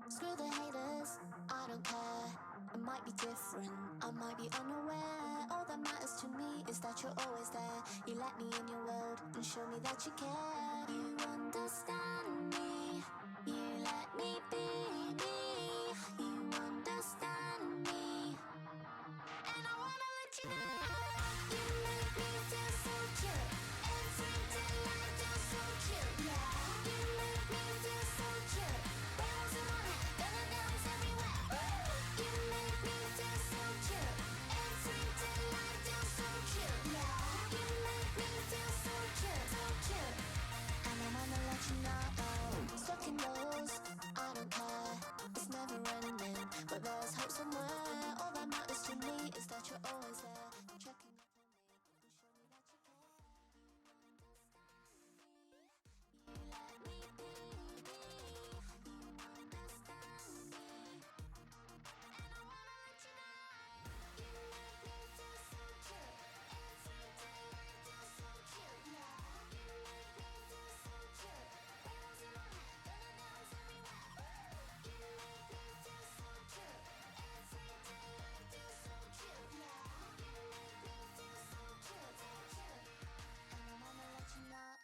Screw the haters, I don't care. It might be different, I might be unaware. All that matters to me is that you're always there. You let me in your world and show me that you care. You understand me, you let me be me. You understand me, and I wanna let you know. You make me feel so cute. Every day I feel so cute. Yeah, you make me feel so cute. Bells in my head, gonna dance everywhere. You make me feel so cute. Every day I feel so cute. Yeah, you make me feel so cute, so cute. And I wanna let you know. Stuck in those, I don't care. It's never ending, but there's hope somewhere. All that matters to me is that you're always there, checking up on me and show me that you care. You let me be me. You understand me, and I wanna let you know. You make me feel so cute. Every day I feel so cute. Yeah, you make me feel so cute. Bells in my head, gonna dance everywhere. You make me feel so cute. Every day I feel so cute. Yeah, you make me feel so cute, so cute. And I wanna let you know.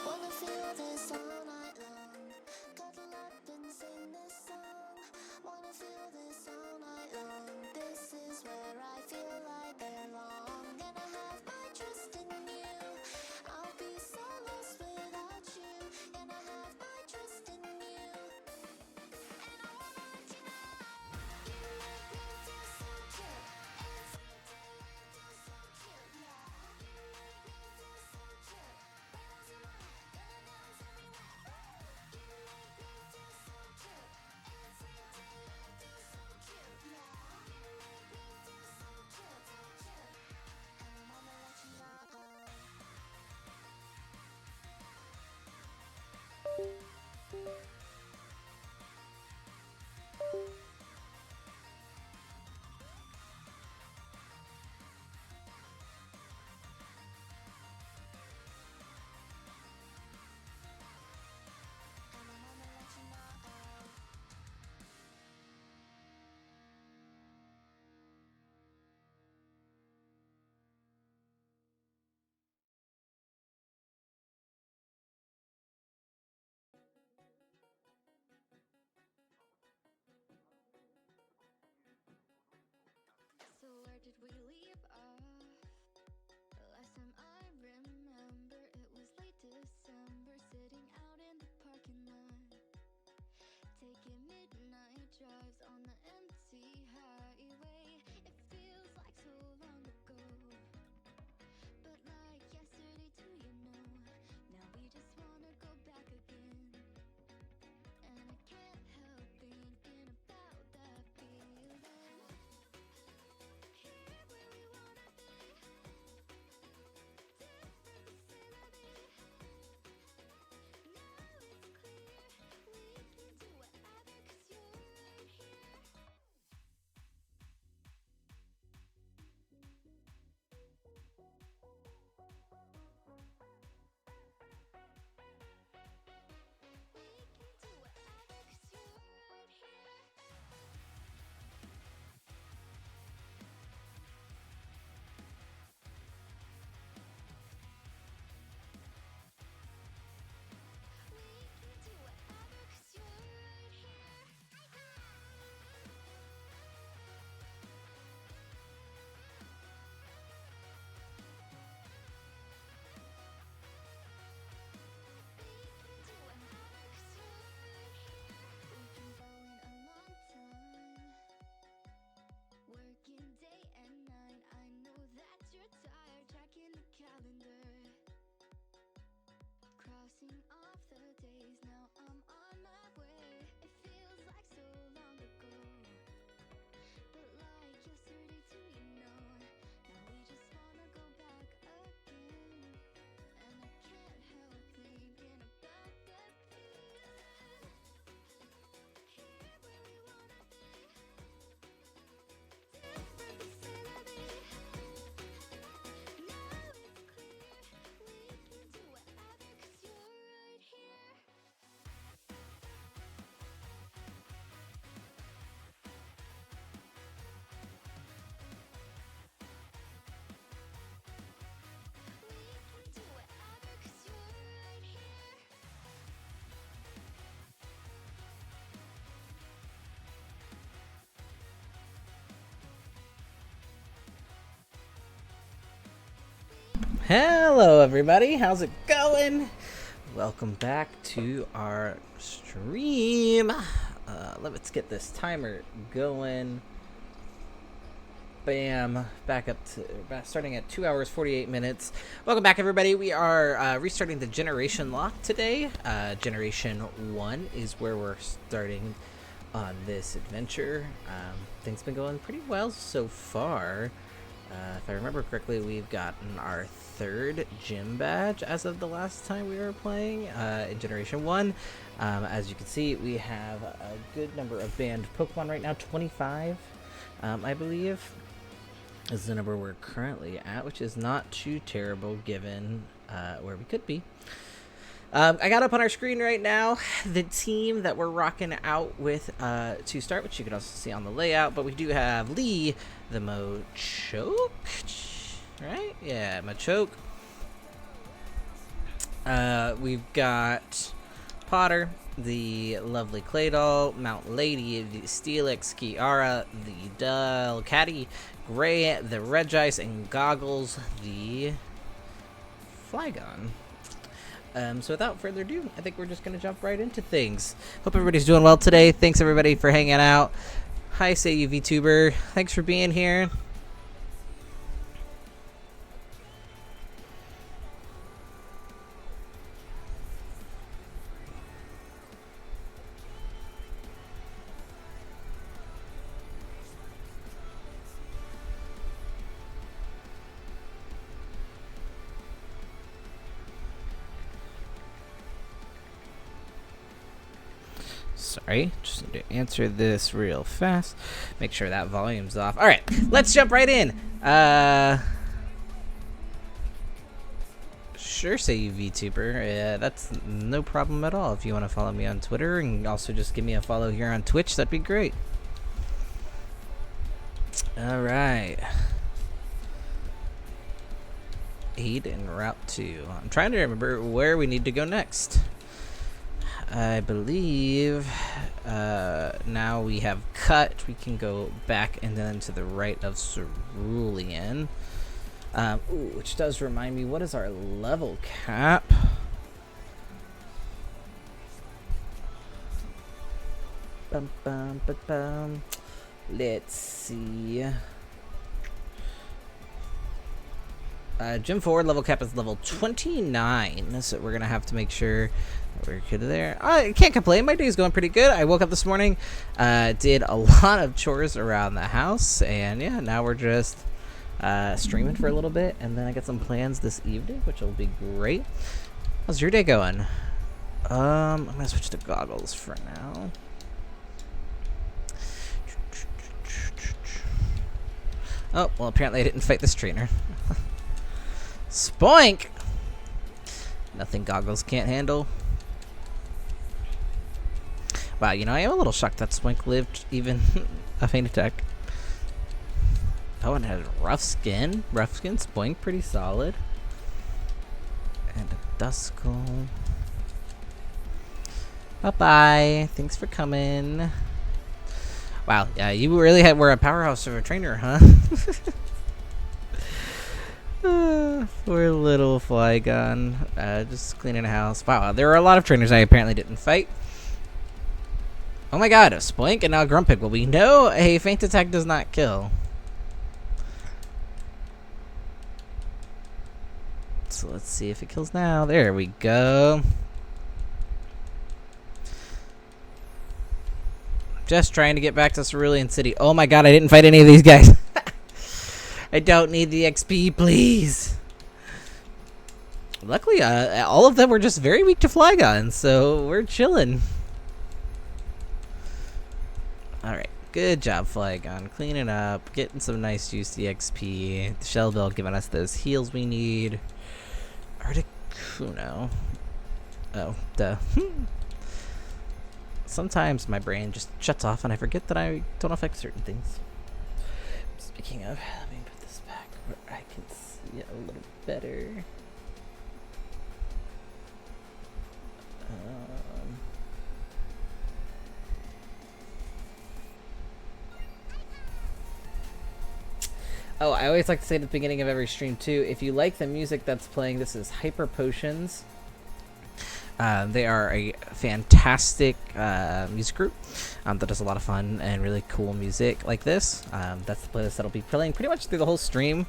Wanna feel this all night long. Cuddle up and sing this song. Wanna feel this all night long. This is where I feel I belong. And I have my trust in you. I'll be so lost without you. And I have my trust in you. And I wanna let you know. You make me feel so cute. Every day I feel so cute. Yeah, you make me feel so cute. Bells in my head, gonna dance everywhere. You make me feel so cute. Every day I feel so cute. Yeah, you make me feel so cute, so cute. And I wanna let you know. And I wanna let you know. So where did we leave off? Last time I remember it was late December, sitting out in the parking lot, taking midnight drives on the empty highway. It feels like so long ago, but like yesterday too, you know. Now we just wanna go back again, and I can't help thinking about that feeling. Here where we wanna Hello everybody, how's it going? Welcome back to our stream. Let's get this timer going. Bam, back up to starting at 2 hours 48 minutes. Welcome back everybody. We are restarting the Generation Locke today. Generation 1 is where we're starting on this adventure. Things have been going pretty well so far. If I remember correctly, we've gotten our 3rd gym badge as of the last time we were playing in Generation 1. As you can see, we have a good number of banned Pokemon right now, 25, I believe, is the number we're currently at, which is not too terrible given where we could be. I got up on our screen right now the team that we're rocking out with to start, which you can also see on the layout. But we do have Lee, the Machoke, right? Yeah, Machoke. We've got Potter, the lovely Claydol, Mount Lady, the Steelix, Kiara, the Delcatty, Gray, the Regice, and Goggles, the Flygon. So without further ado, I think we're just going to jump right into things. Hope everybody's doing well today. Thanks everybody for hanging out. Hi, say you VTuber. Thanks for being here. Sorry, just need to answer this real fast. Make sure that volume's off. All right, let's jump right in. Sure, say you VTuber. Yeah, that's no problem at all. If you want to follow me on Twitter and also just give me a follow here on Twitch, that'd be great. All right. 8 and Route 2. I'm trying to remember where we need to go next. I believe now we have cut. We can go back and then to the right of Cerulean. Which does remind me, what is our level cap? Bum, bum, bum, bum. Let's see. Gym 4 level cap is level 29, so we're gonna have to make sure we're good there. I can't complain. My day's going pretty good. I woke up this morning, did a lot of chores around the house, and yeah, now we're just streaming for a little bit, and then I got some plans this evening, which will be great. How's your day going? I'm gonna switch to goggles for now. Oh, well, apparently I didn't fight this trainer. Spoink! Nothing Goggles can't handle. Wow, you know, I am a little shocked that Spoink lived even a faint attack. Oh, and it has rough skin. Rough skin Spoink, pretty solid. And a Duskull. Bye-bye. Thanks for coming. Wow, yeah, you really were a powerhouse of a trainer, huh? Poor little Flygon. Just cleaning a house. Wow, there were a lot of trainers I apparently didn't fight. Oh my god, a Spoink and now a Grumpig. Well, we know a faint attack does not kill. So let's see if it kills now. There we go. Just trying to get back to Cerulean City. Oh my god, I didn't fight any of these guys. I don't need the XP, please. Luckily, all of them were just very weak to Flygon, so we're chilling. Alright, good job, Flygon. Cleaning up, getting some nice juicy XP. The Shell Bell giving us those heals we need. Articuno. Oh, duh. Sometimes my brain just shuts off and I forget that I don't affect certain things. Speaking of, let me put this back where I can see it a little better. Oh, I always like to say at the beginning of every stream too, if you like the music that's playing, this is Hyper Potions. They are a fantastic music group that does a lot of fun and really cool music like this. That's the playlist that'll be playing pretty much through the whole stream,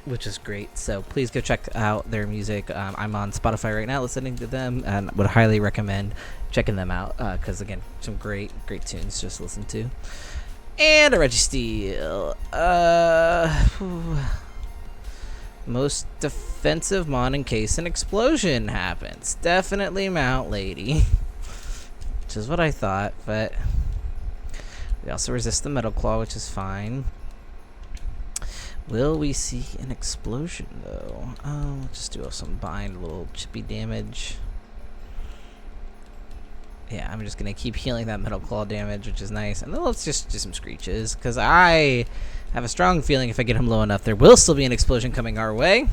which is great. So please go check out their music. I'm on Spotify right now listening to them, and would highly recommend checking them out because, again, some great tunes just to listen to. And a Registeel. Most defensive mon in case an explosion happens. Definitely Mount Lady. Which is what I thought, but we also resist the Metal Claw, which is fine. Will we see an explosion, though? Oh, we'll just do some bind, a little chippy damage. Yeah, I'm just going to keep healing that Metal Claw damage, which is nice. And then let's just do some screeches, because I have a strong feeling if I get him low enough, there will still be an explosion coming our way,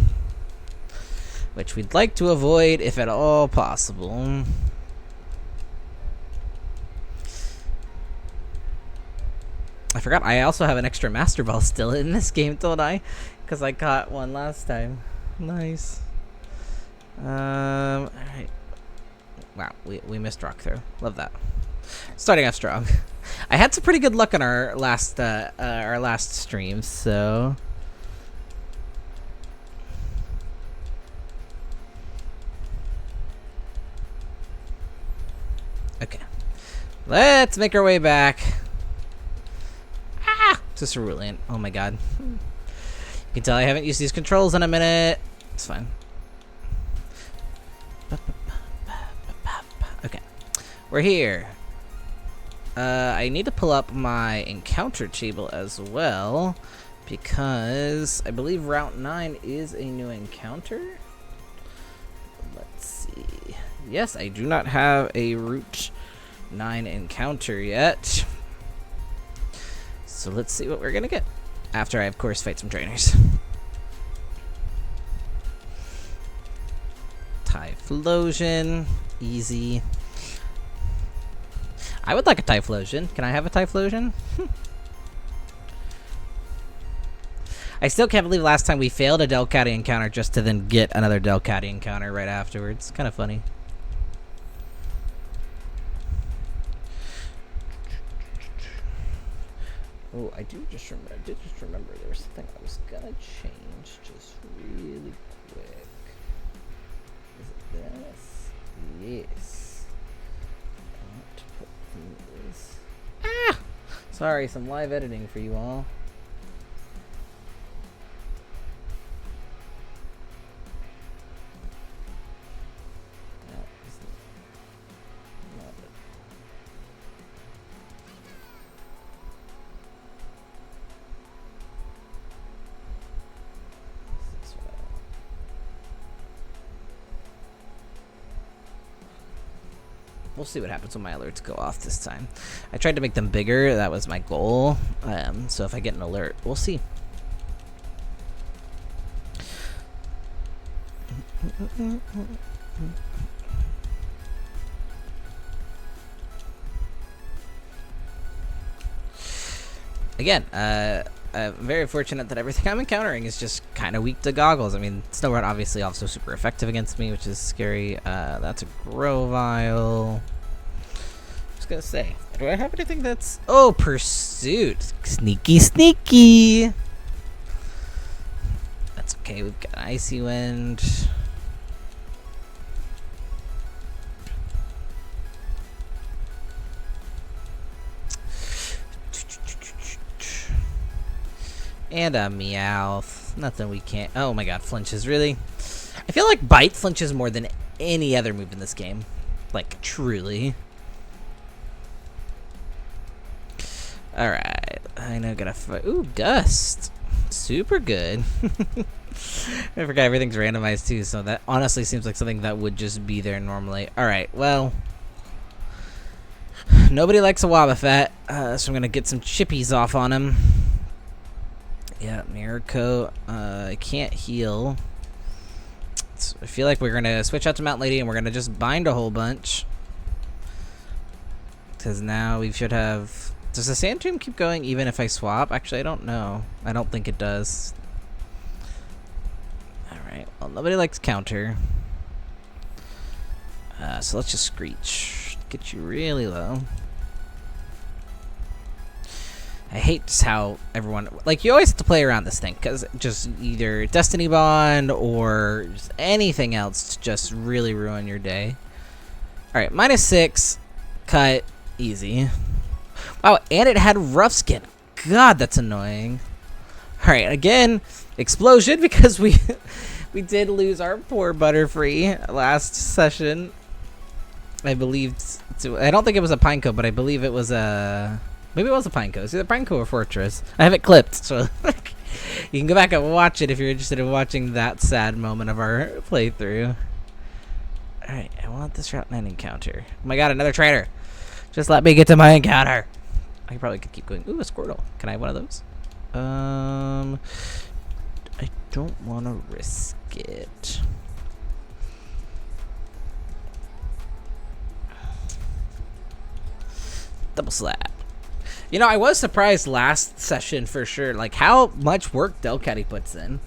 which we'd like to avoid if at all possible. I forgot I also have an extra Master Ball still in this game, don't I? Because I caught one last time. Nice. Alright. Wow, we missed Rock Throw. Love that. Starting off strong. I had some pretty good luck on our last stream, so okay. Let's make our way back. To Cerulean. Oh my god. You can tell I haven't used these controls in a minute. It's fine. Okay. We're here. I need to pull up my encounter table as well, because I believe Route 9 is a new encounter. Let's see. Yes, I do not have a Route 9 encounter yet. So let's see what we're gonna get. After I, of course, fight some trainers. Typhlosion. Easy. I would like a Typhlosion. Can I have a Typhlosion? I still can't believe last time we failed a Delcatty encounter just to then get another Delcatty encounter right afterwards. Kind of funny. Oh, I did just remember there was something I was gonna change just really quick. Is it this? Yes. To put this. Ah! Sorry, some live editing for you all. We'll see what happens when my alerts go off this time. I tried to make them bigger. That was my goal. So if I get an alert, we'll see. Again, I'm very fortunate that everything I'm encountering is just kind of weak to goggles. I mean, Snowrun obviously also super effective against me, which is scary. That's a Grovile. Just gonna say, do I have anything that's... Oh, Pursuit. Sneaky, sneaky. That's okay. We've got Icy Wind. And a Meowth. Nothing we can't... Oh my god, flinches, really? I feel like Bite flinches more than any other move in this game. Like, truly. Alright. I know, gotta fight... Ooh, Gust. Super good. I forgot everything's randomized too, so that honestly seems like something that would just be there normally. Alright, well... Nobody likes a Wobbuffet, so I'm gonna get some chippies off on him. Yeah, Mirror Coat. I can't heal. I feel like we're gonna switch out to Mount Lady and we're gonna just bind a whole bunch. Because now we should have Does the sand tomb keep going even if I swap? Actually, I don't know. I don't think it does. Alright, well, nobody likes counter. So let's just screech. Get you really low. I hate just how everyone... Like, you always have to play around this thing, because just either Destiny Bond or just anything else to just really ruin your day. Alright, -6. Cut. Easy. Wow, and it had rough skin. God, that's annoying. Alright, again, explosion, because we did lose our poor Butterfree last session. I believe... I don't think it was a Pineco, but I believe it was a... Maybe it was a Pineco. It's either Pineco or Fortress. I have it clipped, so you can go back and watch it if you're interested in watching that sad moment of our playthrough. Alright, I want this Route 9 encounter. Oh my god, another trainer! Just let me get to my encounter! I probably could keep going. Ooh, a Squirtle. Can I have one of those? I don't want to risk it. Double slap. You know, I was surprised last session for sure, like how much work Delcatty puts in.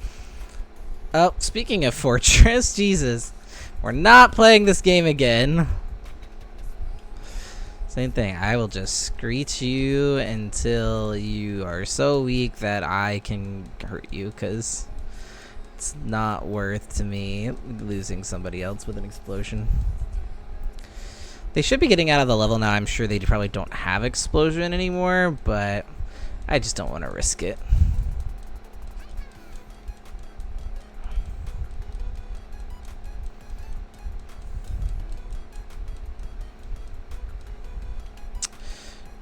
Oh, speaking of Fortress, Jesus. We're not playing this game again. Same thing. I will just screech you until you are so weak that I can hurt you, because it's not worth to me losing somebody else with an explosion. They should be getting out of the level now. I'm sure they probably don't have explosion anymore, but I just don't want to risk it.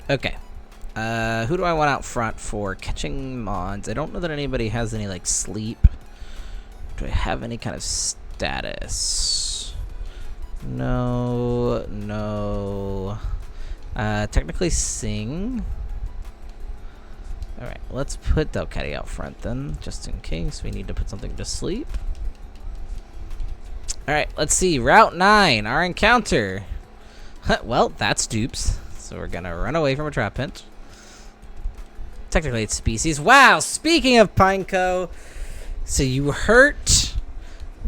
Okay. Who do I want out front for catching mons? I don't know that anybody has any, like, sleep. Do I have any kind of status? No. Technically sing. Alright, let's put Delcatty out front then, just in case we need to put something to sleep. Alright, let's see. Route 9, our encounter. Well, that's dupes. So we're gonna run away from a trap pinch. Technically it's species. Wow, speaking of Pineco. So you hurt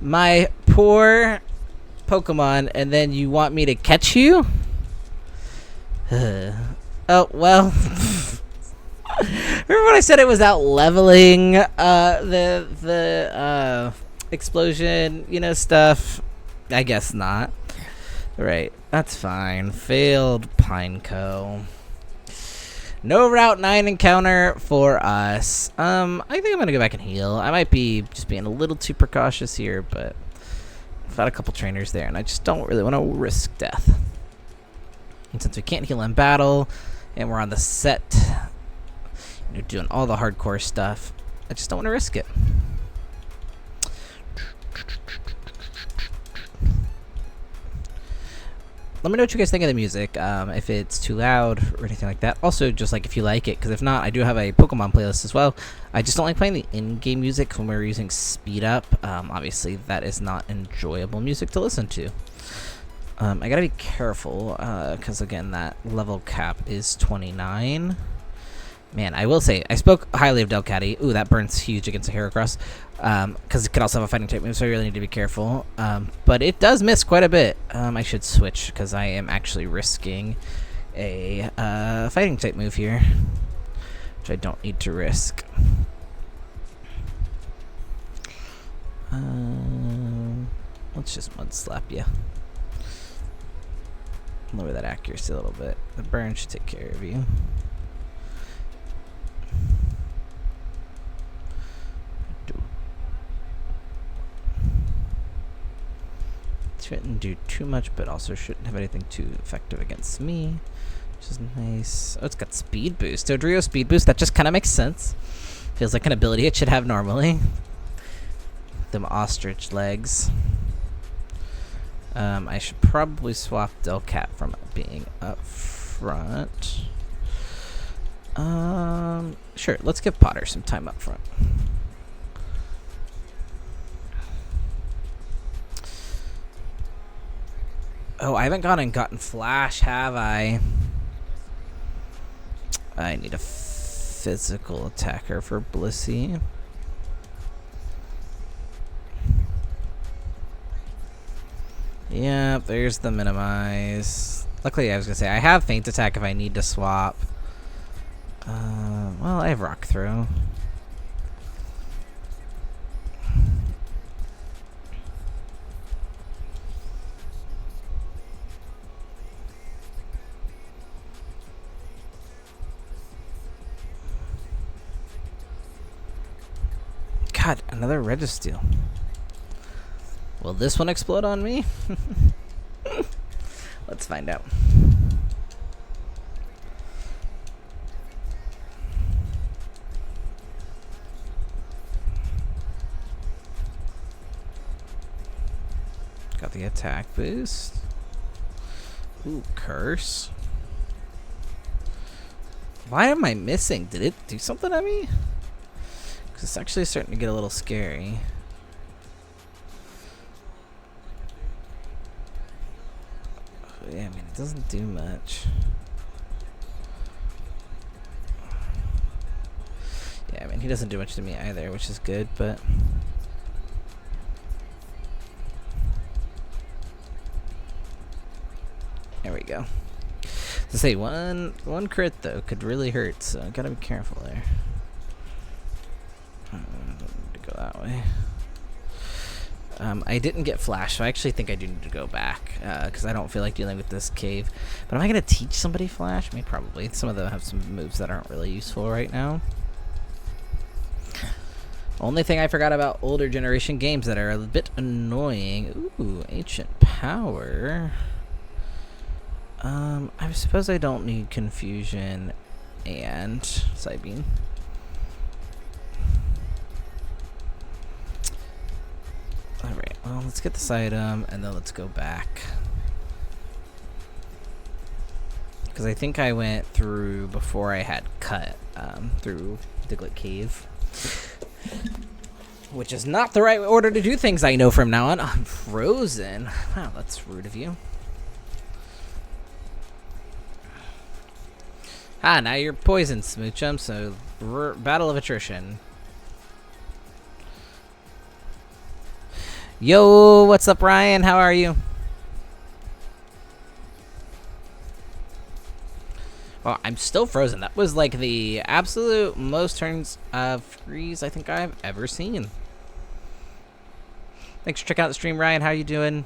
my poor Pokemon and then you want me to catch you? Oh, well. Remember when I said it was out leveling the explosion, you know, stuff? I guess not. Right, that's fine. Failed Pineco. No Route 9 encounter for us. I think I'm gonna go back and heal. I might be just being a little too precautious here, but I've got a couple trainers there, and I just don't really want to risk death. And since we can't heal in battle, and we're on the set, you know, doing all the hardcore stuff, I just don't want to risk it. Let me know what you guys think of the music, if it's too loud or anything like that. Also, just like if you like it, because if not, I do have a Pokemon playlist as well. I just don't like playing the in-game music when we're using speed up. Obviously, that is not enjoyable music to listen to. I gotta be careful, because again, that level cap is 29. Man, I will say, I spoke highly of Delcatty. Ooh, that burns huge against a Heracross. Because it could also have a fighting type move, so I really need to be careful. But it does miss quite a bit. I should switch, because I am actually risking a fighting type move here. Which I don't need to risk. Let's just mud slap you. Lower that accuracy a little bit. The burn should take care of you. Shouldn't do too much, but also shouldn't have anything too effective against me, which is nice. Oh, it's got speed boost. Dodrio speed boost. That just kind of makes sense. Feels like an ability it should have normally. Them ostrich legs. I should probably swap Delcat from being up front. Sure. Let's give Potter some time up front. Oh, I haven't gone and gotten Flash, have I? I need a physical attacker for Blissey. Yep, there's the minimize. Luckily, I was gonna say I have feint attack if I need to swap. Well, I have rock throw. God, another Registeel. Will this one explode on me? Let's find out. Got the attack boost. Ooh, curse. Why am I missing? Did it do something at me? Because it's actually starting to get a little scary. Yeah, I mean, it doesn't do much. Yeah, I mean, he doesn't do much to me either, which is good, but... There we go. To say one crit though could really hurt, so I gotta be careful there. I don't need to go that way. I didn't get flash, so I actually think I do need to go back because I don't feel like dealing with this cave. But am I gonna teach somebody flash? I mean, probably. Some of them have some moves that aren't really useful right now. Only thing I forgot about older generation games that are a bit annoying. Ooh, ancient power. I suppose I don't need confusion and Psybeam. Alright, well, let's get this item and then let's go back. Because I think I went through before I had cut through Diglett Cave. Which is not the right order to do things, I know from now on. I'm frozen. Wow, that's rude of you. Ah, now you're poisoned, Smoochum, so battle of attrition. Yo, what's up, Ryan? How are you? Well, I'm still frozen. That was like the absolute most turns of freeze I think I've ever seen. Thanks for checking out the stream, Ryan. How you doing?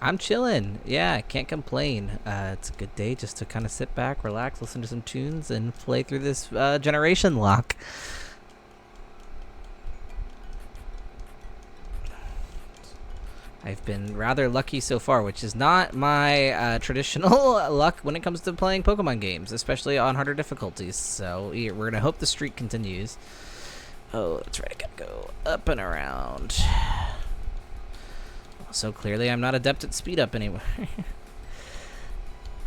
I'm chilling. Yeah, can't complain. It's a good day just to kind of sit back, relax, listen to some tunes, and play through this Generation Locke. I've been rather lucky so far, which is not my traditional luck when it comes to playing Pokemon games, especially on harder difficulties. So we're going to hope the streak continues. Oh, that's right. I got to go up and around. So clearly I'm not adept at speed up anymore.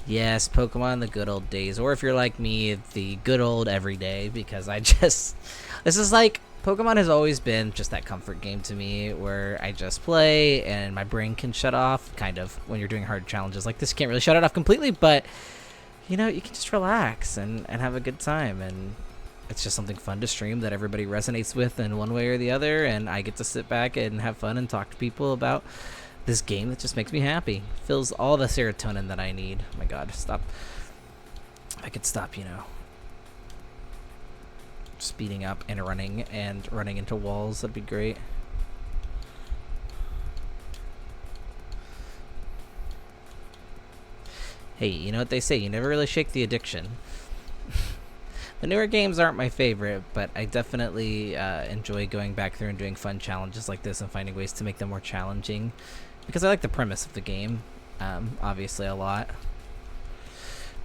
Yes, Pokemon the good old days. Or if you're like me, the good old everyday, because I just... This is like... Pokemon has always been just that comfort game to me where I just play and my brain can shut off, kind of, when you're doing hard challenges like this. You can't really shut it off completely, but, you know, you can just relax and have a good time. And it's just something fun to stream that everybody resonates with in one way or the other, and I get to sit back and have fun and talk to people about this game that just makes me happy. Fills all the serotonin that I need. Oh my god, stop. If I could stop, you know, speeding up and running into walls, that'd be great. Hey, you know what they say, you never really shake the addiction. The newer games aren't my favorite, but I definitely enjoy going back through and doing fun challenges like this and finding ways to make them more challenging, because I like the premise of the game, obviously, a lot.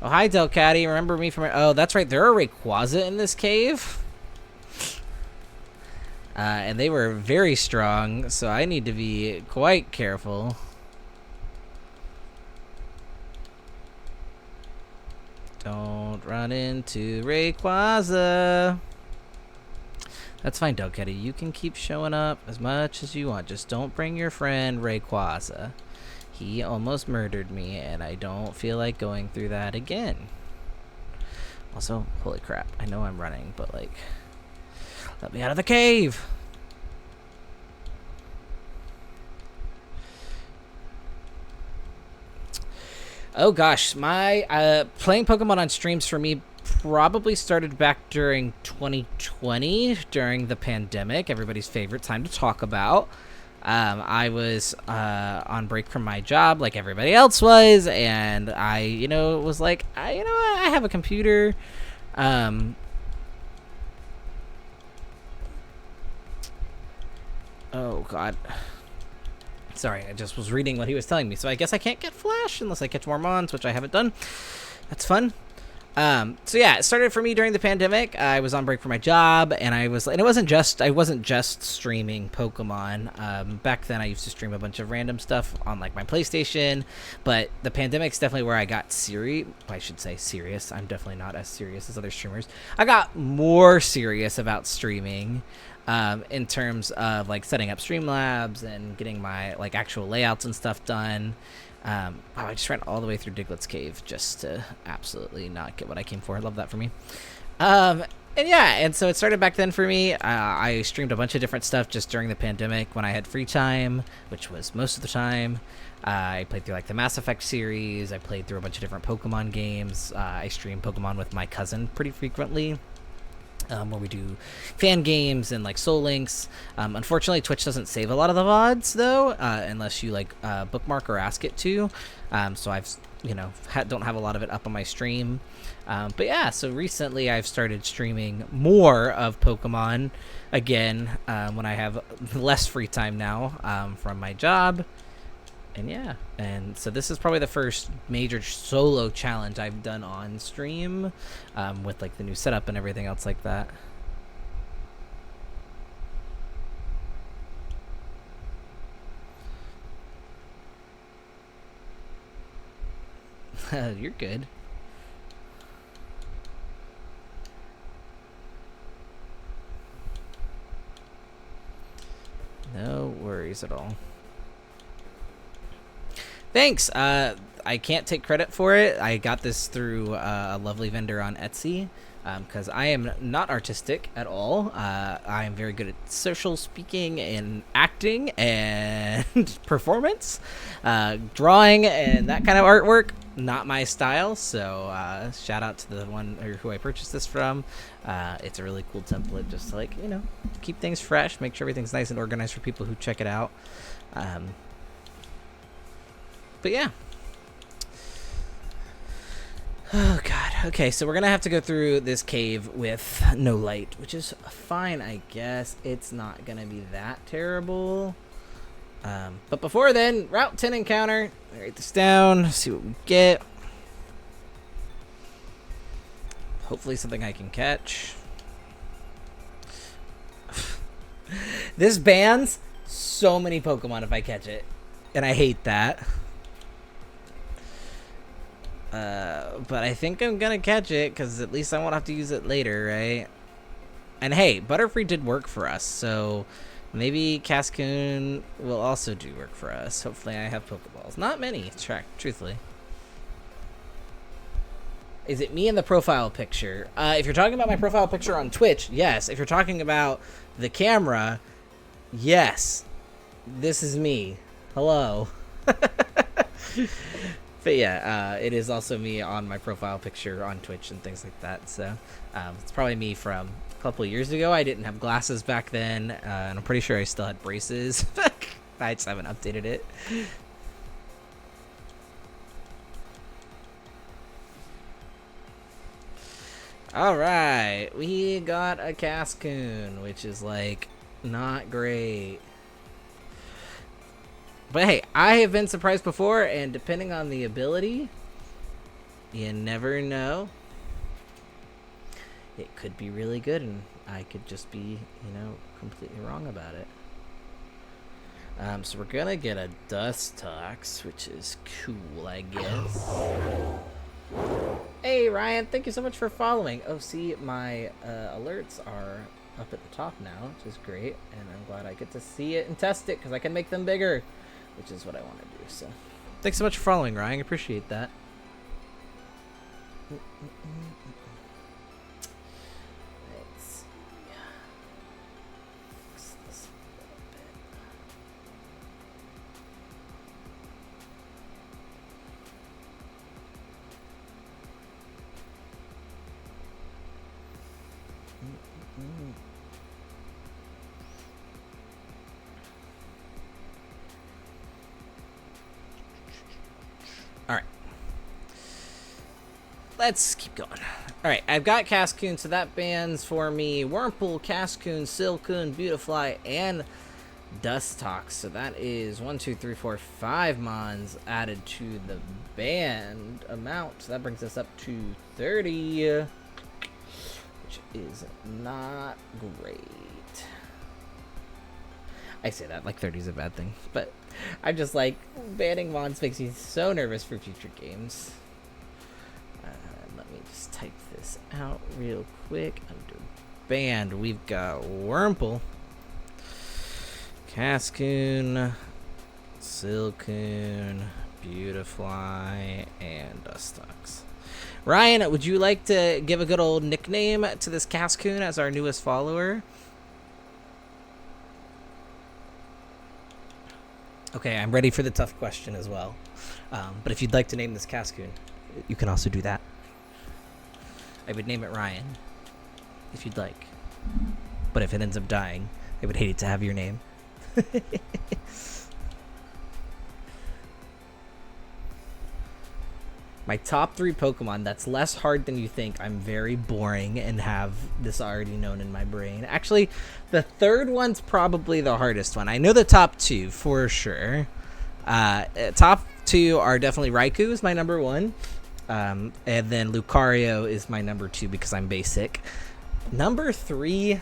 Oh, hi, Delcatty. Remember me from... Oh, that's right. There are Rayquaza in this cave. And they were very strong, so I need to be quite careful. Don't run into Rayquaza. That's fine, Delcatty. You can keep showing up as much as you want. Just don't bring your friend Rayquaza. He almost murdered me, and I don't feel like going through that again. Also, holy crap, I know I'm running, but like, let me out of the cave. Oh gosh, my playing Pokemon on streams for me probably started back during 2020, during the pandemic, everybody's favorite time to talk about. I was on break from my job like everybody else was, and I, was like, I have a computer. Oh god. Sorry, I just was reading what he was telling me. So I guess I can't get Flash unless I catch more Mons, which I haven't done. That's fun. So yeah, it started for me during the pandemic. I was on break for my job, and I wasn't just streaming Pokemon. Back then I used to stream a bunch of random stuff on like my PlayStation, but the pandemic's definitely where I got serious. I'm definitely not as serious as other streamers. I got more serious about streaming. In terms of like setting up Streamlabs and getting my like actual layouts and stuff done. I just ran all the way through Diglett's Cave just to absolutely not get what I came for. I love that for me. And so it started back then for me. I streamed a bunch of different stuff just during the pandemic when I had free time, which was most of the time. I played through like the Mass Effect series. I played through a bunch of different Pokemon games. I stream Pokemon with my cousin pretty frequently. Where we do fan games and like Soul Links. Unfortunately, Twitch doesn't save a lot of the VODs though, unless you like bookmark or ask it to. So I've don't have a lot of it up on my stream. But yeah, so recently I've started streaming more of Pokemon again when I have less free time now from my job. And yeah, and so this is probably the first major solo challenge I've done on stream with like the new setup and everything else like that. You're good. No worries at all. Thanks. I can't take credit for it. I got this through a lovely vendor on Etsy because I am not artistic at all. I am very good at social speaking and acting and performance, drawing and that kind of artwork. Not my style. So shout out to the one who I purchased this from. It's a really cool template, just to, like, keep things fresh, make sure everything's nice and organized for people who check it out. But yeah. Oh god. Okay, so we're gonna have to go through this cave with no light, which is fine, I guess. It's not gonna be that terrible. But before then, Route 10 encounter. Write this down, see what we get. Hopefully something I can catch. This bans so many Pokemon if I catch it. And I hate that. But I think I'm gonna catch it, because at least I won't have to use it later, right? And hey, Butterfree did work for us, so maybe Cascoon will also do work for us. Hopefully I have Pokeballs. Not many, truthfully. Is it me in the profile picture? If you're talking about my profile picture on Twitch, yes. If you're talking about the camera, yes. This is me. Hello. But yeah, it is also me on my profile picture on Twitch and things like that. So it's probably me from a couple of years ago. I didn't have glasses back then, and I'm pretty sure I still had braces. I just haven't updated it. All right, we got a Cascoon, which is like not great. But hey, I have been surprised before, and depending on the ability, you never know. It could be really good, and I could just be, completely wrong about it. So we're gonna get a Dustox, which is cool, I guess. Hey, Ryan, thank you so much for following. Oh, see, my alerts are up at the top now, which is great, and I'm glad I get to see it and test it, because I can make them bigger. Which is what I want to do, so. Thanks so much for following, Ryan. I appreciate that. let's keep going. Alright, I've got Cascoon, so that bans for me Wurmple, Cascoon, Silcoon, Beautifly, and Dustox. So that is 1, 2, 3, 4, 5 mons added to the banned amount. So that brings us up to 30, which is not great. I say that like 30 is a bad thing, but I'm just like, banning mons makes me so nervous for future games. Let me just type this out real quick. Under banned, we've got Wurmple, Cascoon, Silcoon, Beautifly, and Dustox. Ryan, would you like to give a good old nickname to this Cascoon as our newest follower? Okay, I'm ready for the tough question as well. But if you'd like to name this Cascoon, you can also do that. I would name it Ryan, if you'd like. But if it ends up dying, I would hate it to have your name. My top 3 Pokemon, that's less hard than you think. I'm very boring and have this already known in my brain. Actually, the third one's probably the hardest one. I know the top 2 for sure. Top 2 are definitely Raikou is my number 1. And then Lucario is my number 2 because I'm basic. Number 3...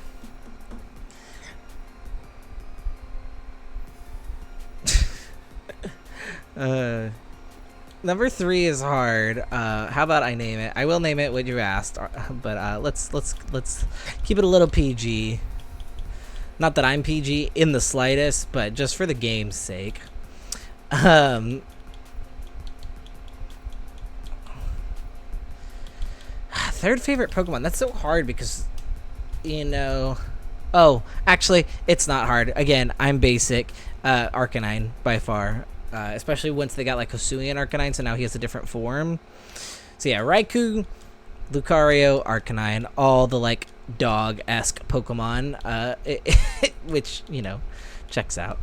Number 3 is hard. How about I name it? I will name it what you asked, but let's keep it a little PG. Not that I'm PG in the slightest, but just for the game's sake. Third favorite Pokemon. That's so hard because, you know. Oh, actually, it's not hard. Again, I'm basic. Arcanine by far. Especially once they got like Hisuian Arcanine, so now he has a different form. So yeah, Raikou, Lucario, Arcanine, all the like dog-esque Pokemon, which, you know, checks out.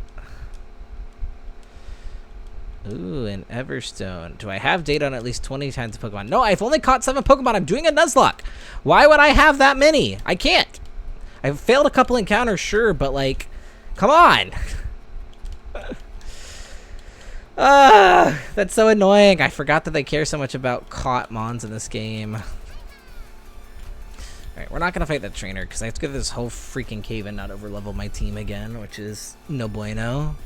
Ooh, an Everstone. Do I have data on at least 20 times the Pokemon? No, I've only caught 7 Pokemon. I'm doing a Nuzlocke. Why would I have that many? I can't. I've failed a couple encounters, sure, but like, come on. That's so annoying. I forgot that they care so much about caught mons in this game. Alright, we're not going to fight that trainer because I have to go to this whole freaking cave and not overlevel my team again, which is no bueno.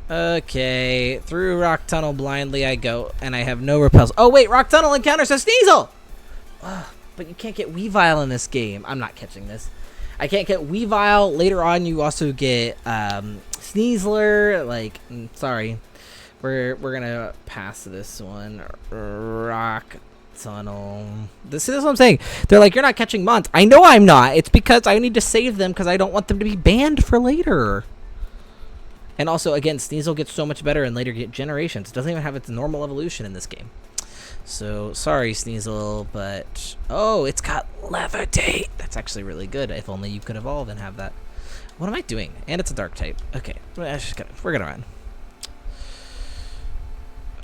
Okay, through Rock Tunnel blindly I go, and I have no repels. Oh wait, Rock Tunnel encounters a Sneasel! But you can't get Weavile in this game. I'm not catching this. I can't get Weavile. Later on, you also get Sneasler. Like, sorry, we're gonna pass this one. Rock Tunnel. This is what I'm saying. They're like, you're not catching mons. I know I'm not. It's because I need to save them because I don't want them to be banned for later. And also, again, Sneasel gets so much better in later generations. It doesn't even have its normal evolution in this game. So, sorry, Sneasel, but... Oh, it's got Levitate! That's actually really good. If only you could evolve and have that. What am I doing? And it's a dark type. Okay, we're gonna run.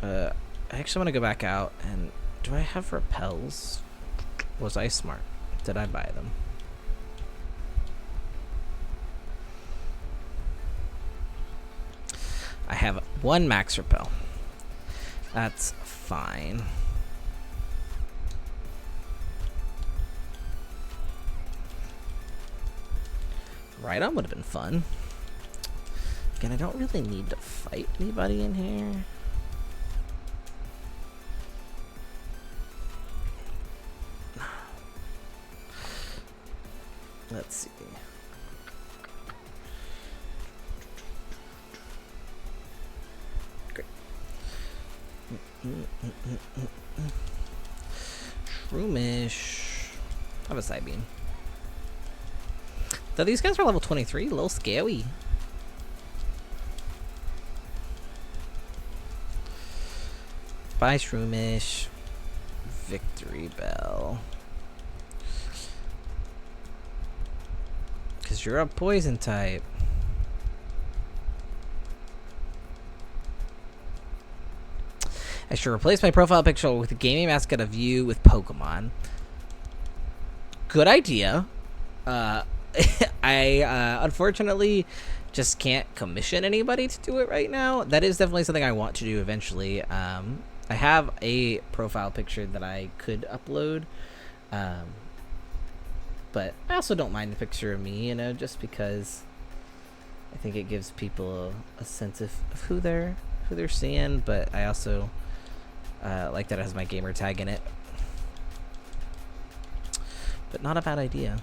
I actually want to go back out, and... Do I have repels? Was I smart? Did I buy them? I have 1 max repel. That's fine. Rhydon would have been fun. Again, I don't really need to fight anybody in here. Let's see. Great. Shroomish. I have a side beam. So these guys are level 23, a little scary. Bye, Shroomish. Victory Bell. Because you're a poison type. I should replace my profile picture with a gaming mascot of you with Pokemon. Good idea. I unfortunately just can't commission anybody to do it right now. That is definitely something I want to do eventually. I have a profile picture that I could upload. But I also don't mind a picture of me, you know, just because I think it gives people a sense of who they're seeing. But I also like that it has my gamer tag in it. But not a bad idea.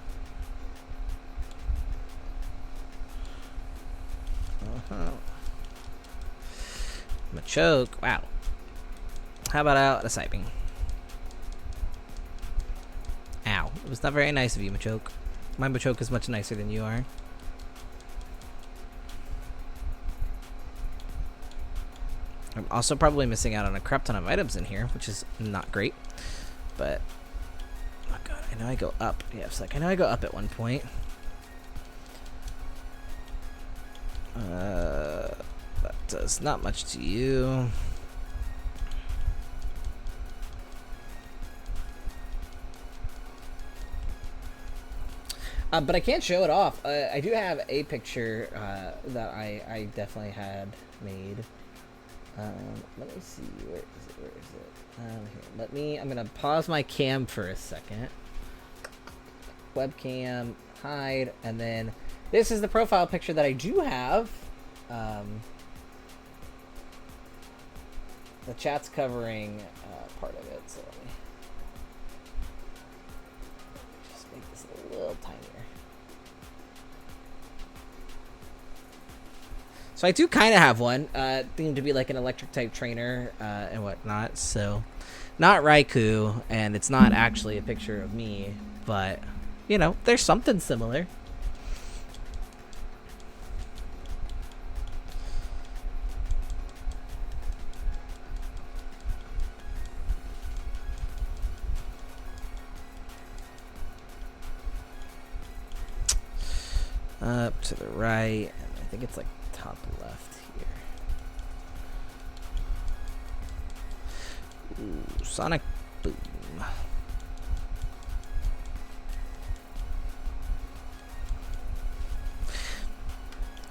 Machoke, wow. How about out a Siping? Ow. It was not very nice of you, Machoke. My Machoke is much nicer than you are. I'm also probably missing out on a crap ton of items in here, which is not great. But, oh god, I know I go up. Yeah, it's like, I know I go up at one point. That does not much to you. But I can't show it off. I do have a picture that I definitely had made. Let me see. Where is it? Here. I'm gonna pause my cam for a second. Webcam, hide, and then this is the profile picture that I do have. The chat's covering part of it, so let me just make this a little tinier. So I do kind of have one, themed to be like an electric type trainer and whatnot. So not Raikou, and it's not actually a picture of me, but you know, there's something similar. Up to the right, and I think it's like top left here. Ooh, Sonic Boom.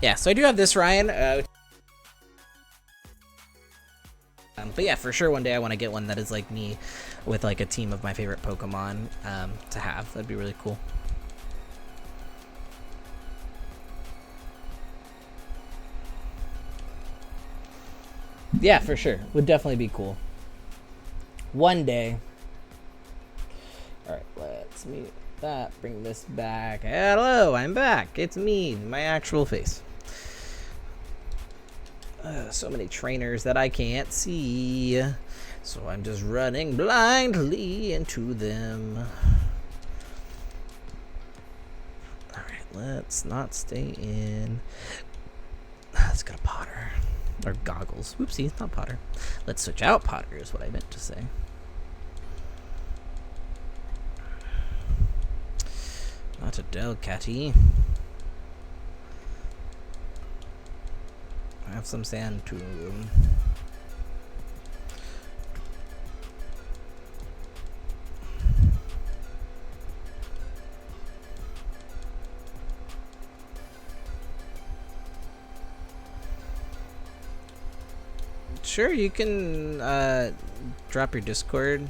Yeah, so I do have this, Ryan. But yeah, for sure one day I want to get one that is like me with like a team of my favorite Pokemon to have. That'd be really cool. Yeah, for sure. Would definitely be cool. One day. Alright, let's mute that. Bring this back. Hello, I'm back. It's me, my actual face. So many trainers that I can't see. So I'm just running blindly into them. Alright, let's not stay in. Let's go to Potter. Or goggles. Whoopsie, not Potter. Let's switch out Potter is what I meant to say. Not a Delcatty. I have some sand too. Sure, you can drop your Discord.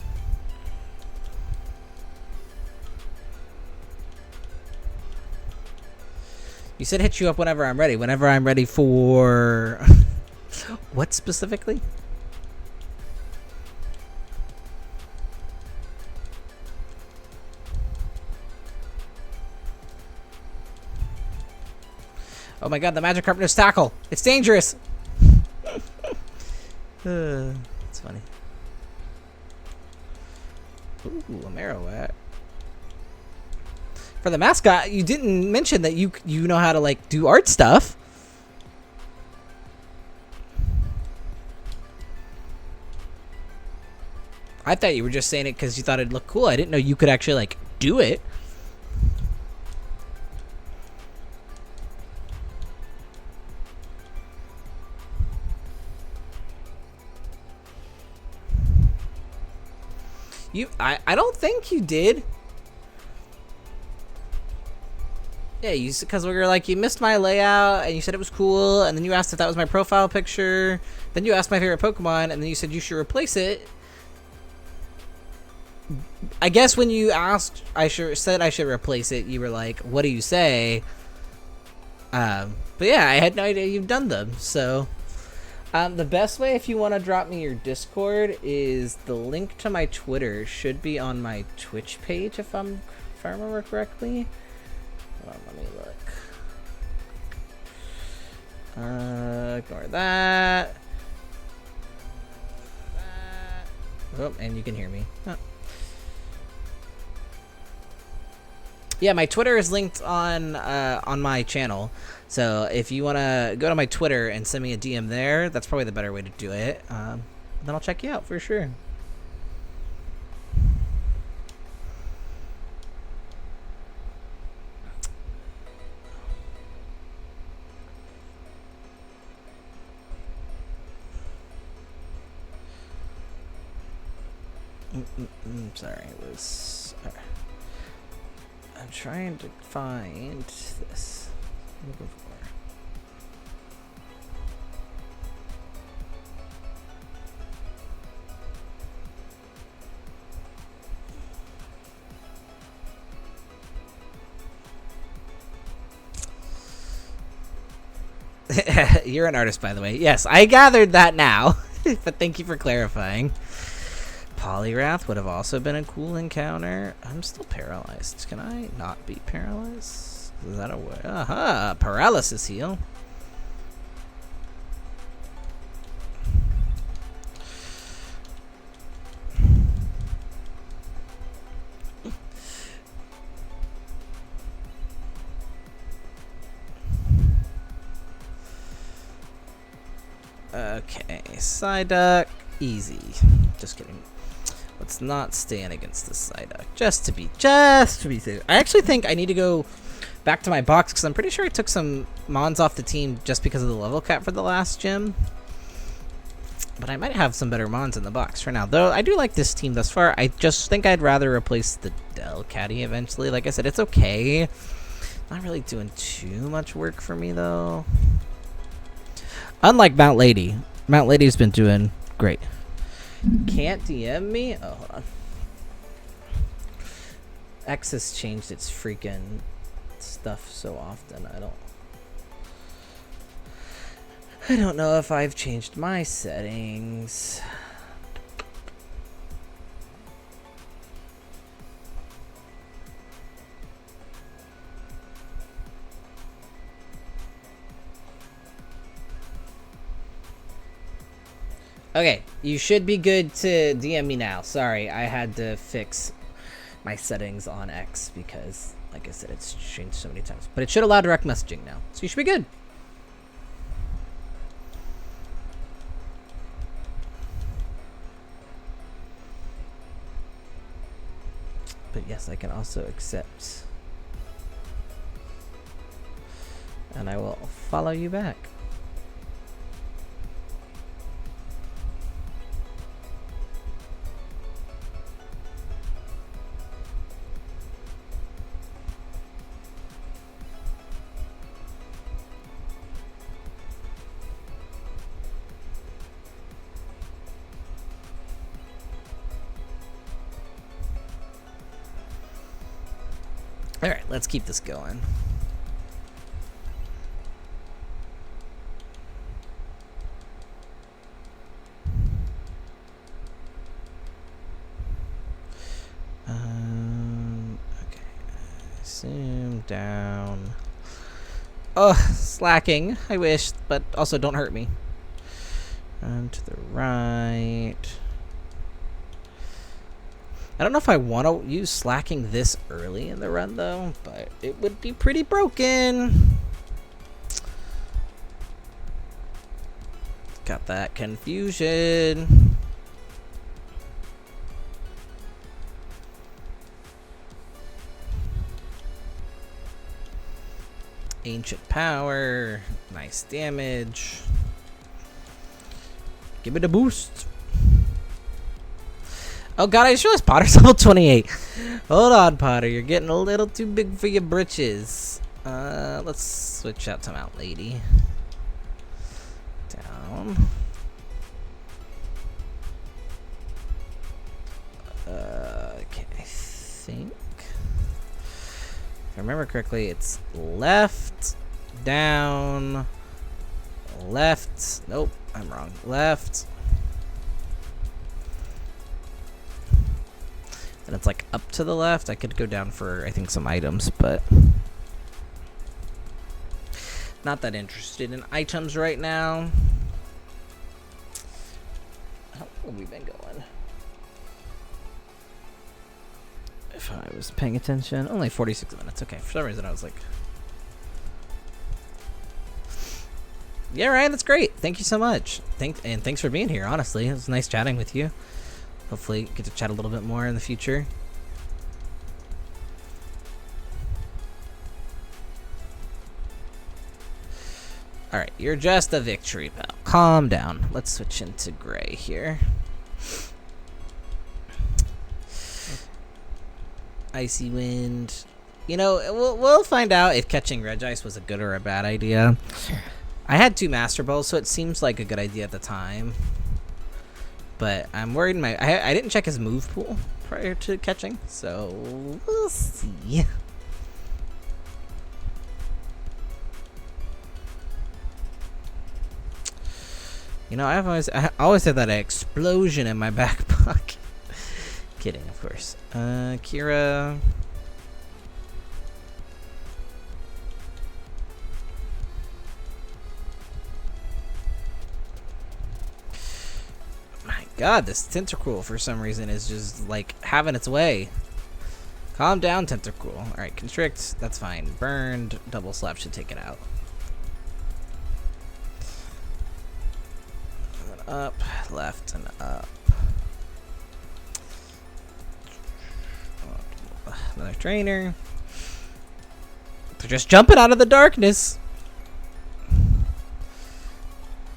You said hit you up whenever I'm ready. Whenever I'm ready for... What specifically? Oh my god, the Magic Carpenter's tackle! It's dangerous! It's funny. Ooh, a Marowak. For the mascot, you didn't mention that you know how to like do art stuff. I thought you were just saying it because you thought it'd look cool. I didn't know you could actually like do it. I don't think you did. Yeah, because we were like, you missed my layout, and you said it was cool, and then you asked if that was my profile picture. Then you asked my favorite Pokemon, and then you said you should replace it. I guess when you asked, said I should replace it, you were like, what do you say? But yeah, I had no idea you've done them, so... the best way, if you want to drop me your Discord, is the link to my Twitter should be on my Twitch page, if I remember correctly. Hold on, let me look. Ignore that. Oh, and you can hear me. Oh. Yeah, my Twitter is linked on my channel. So if you want to go to my Twitter and send me a DM there, that's probably the better way to do it. Then I'll check you out for sure. Sorry, it was... I'm trying to find this. I'm looking for. You're an artist, by the way. Yes, I gathered that now, but thank you for clarifying. Polyrath would have also been a cool encounter. I'm still paralyzed. Can I not be paralyzed? Is that a way? Aha! Paralysis heal. Okay, Psyduck. Easy. Just kidding. Let's not stand against the Psyduck. Just to be safe. I actually think I need to go back to my box because I'm pretty sure I took some Mons off the team just because of the level cap for the last gym. But I might have some better Mons in the box for now. Though I do like this team thus far. I just think I'd rather replace the Delcatty eventually. Like I said, it's okay. Not really doing too much work for me though. Unlike Mount Lady. Mount Lady's been doing great. Can't DM me? Oh, hold on. X has changed its freaking stuff so often. I don't know if I've changed my settings. Okay, you should be good to DM me now. Sorry, I had to fix my settings on X because, like I said, it's changed so many times. But it should allow direct messaging now, so you should be good. But yes, I can also accept. And I will follow you back. Alright, let's keep this going. Okay. Zoom down. Oh, slacking. I wish, but also don't hurt me. To the right. I don't know if I want to use slacking this early in the run, though, but it would be pretty broken. Got that confusion. Ancient power. Nice damage. Give it a boost. Oh god, I just realized Potter's level 28. Hold on, Potter. You're getting a little too big for your britches. Let's switch out to Mount Lady. Down. Okay, I think, if I remember correctly, it's left, down, left. Nope, I'm wrong. Left. And it's like up to the left. I could go down for, I think, some items, but not that interested in items right now. How long have we been going? If I was paying attention, only 46 minutes. Okay, for some reason I was like, yeah, Ryan, that's great. Thank you so much. Thanks for being here, honestly. It was nice chatting with you. Hopefully get to chat a little bit more in the future. Alright, you're just a victory, pal. Calm down. Let's switch into gray here. Icy wind. You know, we'll find out if catching Regice was a good or a bad idea. I had 2 Master Balls, so it seems like a good idea at the time. But I'm worried I didn't check his move pool prior to catching, so we'll see. You know, I always had that explosion in my back pocket. Kidding, of course. Kira. My god, this Tentacruel for some reason is just like having its way. Calm down, Tentacruel. Alright, Constrict, that's fine. Burned, double slap should take it out. Up, left, and up. Another trainer. They're just jumping out of the darkness.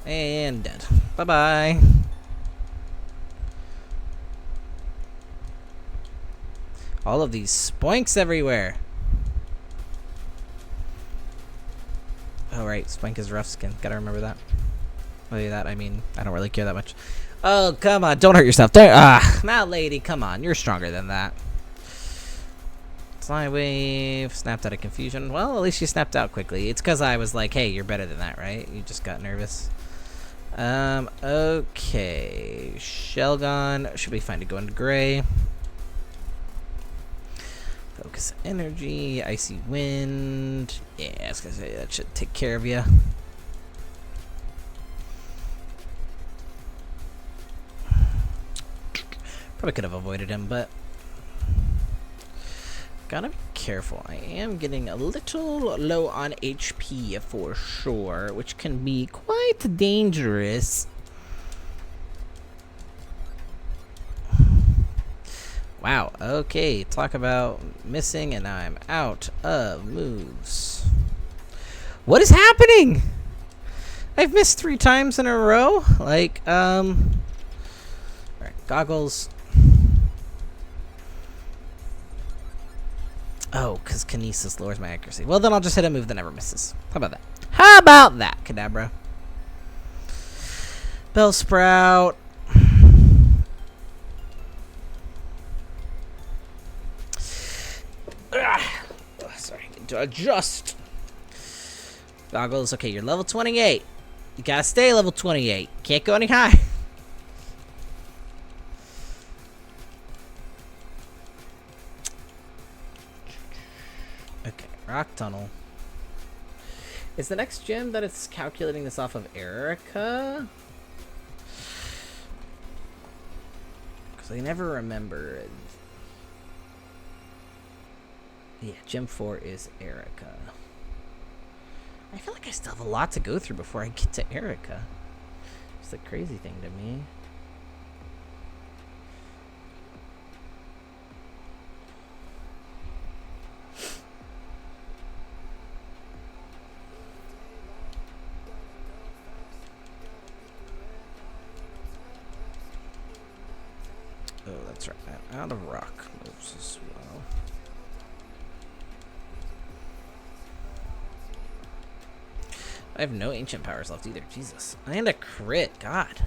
And dead. Bye-bye. All of these spoinks everywhere. Oh, right. Spoink is rough skin. Gotta remember that. By that, I mean, I don't really care that much. Oh, come on. Don't hurt yourself. Now, lady, come on. You're stronger than that. Fly wave. Snapped out of confusion. Well, at least you snapped out quickly. It's because I was like, hey, you're better than that, right? You just got nervous. Okay. Shelgon. Should be fine to go into gray. Focus energy. Icy wind. Yeah, I was going to say that should take care of you. Probably could have avoided him, but gotta be careful. I am getting a little low on HP for sure, which can be quite dangerous. Wow, okay, talk about missing, and now I'm out of moves. What is happening? I've missed 3 times in a row. Like, alright, goggles. Oh, because Kinesis lowers my accuracy. Well, then I'll just hit a move that never misses. How about that? How about that, Kadabra? Bellsprout. Sorry, need to adjust. Goggles. Okay, you're level 28. You gotta stay level 28. Can't go any higher. Okay, Rock Tunnel. Is the next gym that it's calculating this off of Erica? Because I never remember. Yeah, gym 4 is Erica. I feel like I still have a lot to go through before I get to Erica. It's a crazy thing to me. That's right. Out of rock moves as well. I have no ancient powers left either. Jesus. And a crit. God.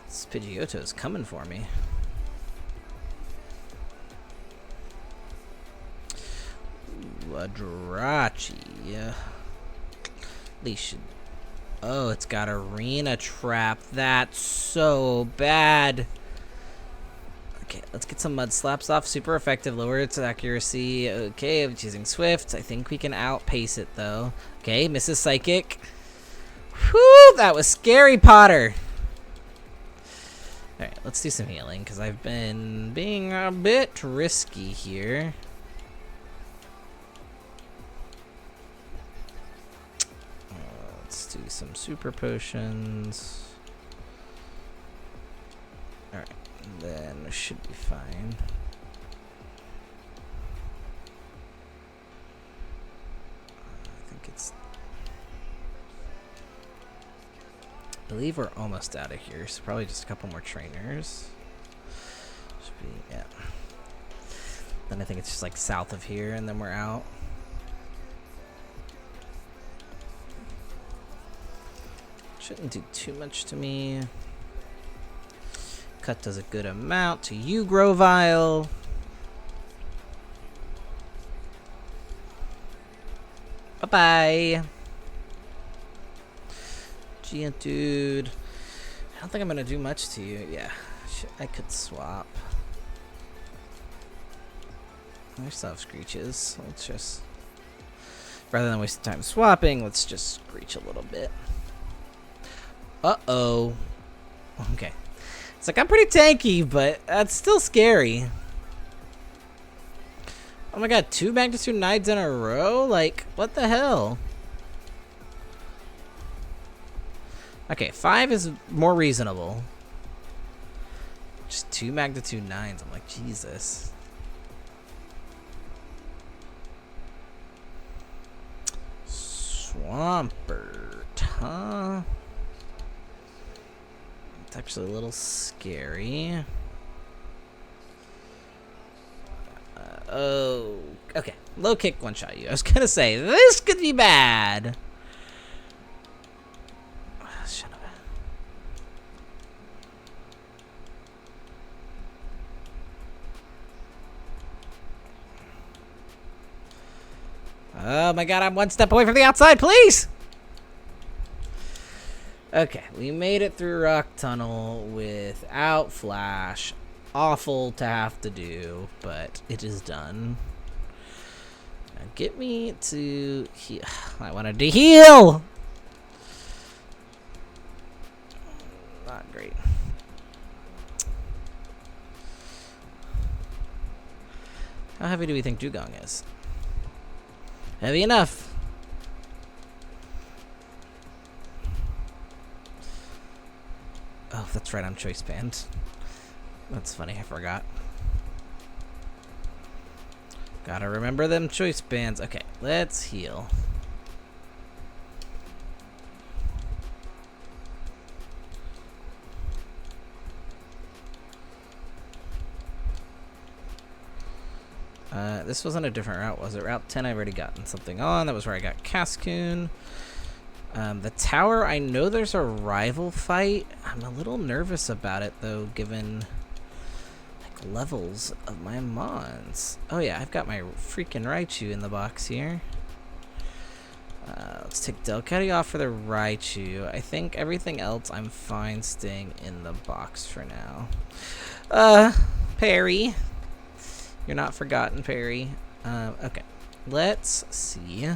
This Pidgeotto is coming for me. Ooh, a Jirachi. Yeah. They should. Oh, it's got Arena Trap. That's so bad. Okay, let's get some Mud Slaps off. Super effective. Lower its accuracy. Okay, I'm choosing Swift. I think we can outpace it, though. Okay, misses Psychic. Whew, that was scary, Potter. Alright, let's do some healing, because I've been being a bit risky here. Let's do some super potions. Alright, then it should be fine. I think it's... I believe we're almost out of here, so probably just a couple more trainers. Should be, yeah. Then I think it's just like south of here, and then we're out. Shouldn't do too much to me. Cut does a good amount to you, Grovile. Bye-bye. Geodude. I don't think I'm gonna do much to you. Yeah, I could swap. I still have Screeches. Let's just, rather than waste time swapping, let's just Screech a little bit. Uh-oh. Okay. It's like, I'm pretty tanky, but that's still scary. Oh my god, 2 Magnitude 9s in a row? Like, what the hell? Okay, 5 is more reasonable. Just 2 Magnitude 9s. I'm like, Jesus. Swampert, huh? It's actually a little scary. Oh, okay. Low kick one-shot you. I was gonna say, this could be bad. Son of a... Oh my god, I'm one step away from the outside, please! Okay, we made it through Rock Tunnel without Flash. Awful to have to do, but it is done. Now get me to heal. I wanted to heal! Not great. How heavy do we think Dugong is? Heavy enough. Oh, that's right, I'm choice banned. That's funny, I forgot. Gotta remember them choice bands. Okay, let's heal. This wasn't a different route, was it? Route 10, I've already gotten something on. That was where I got Cascoon. The tower, I know there's a rival fight. I'm a little nervous about it, though, given like levels of my mons. Oh yeah, I've got my freaking Raichu in the box here. Let's take Delcatty off for the Raichu. I think everything else I'm fine staying in the box for now. Perry. You're not forgotten, Perry. Okay. Let's see.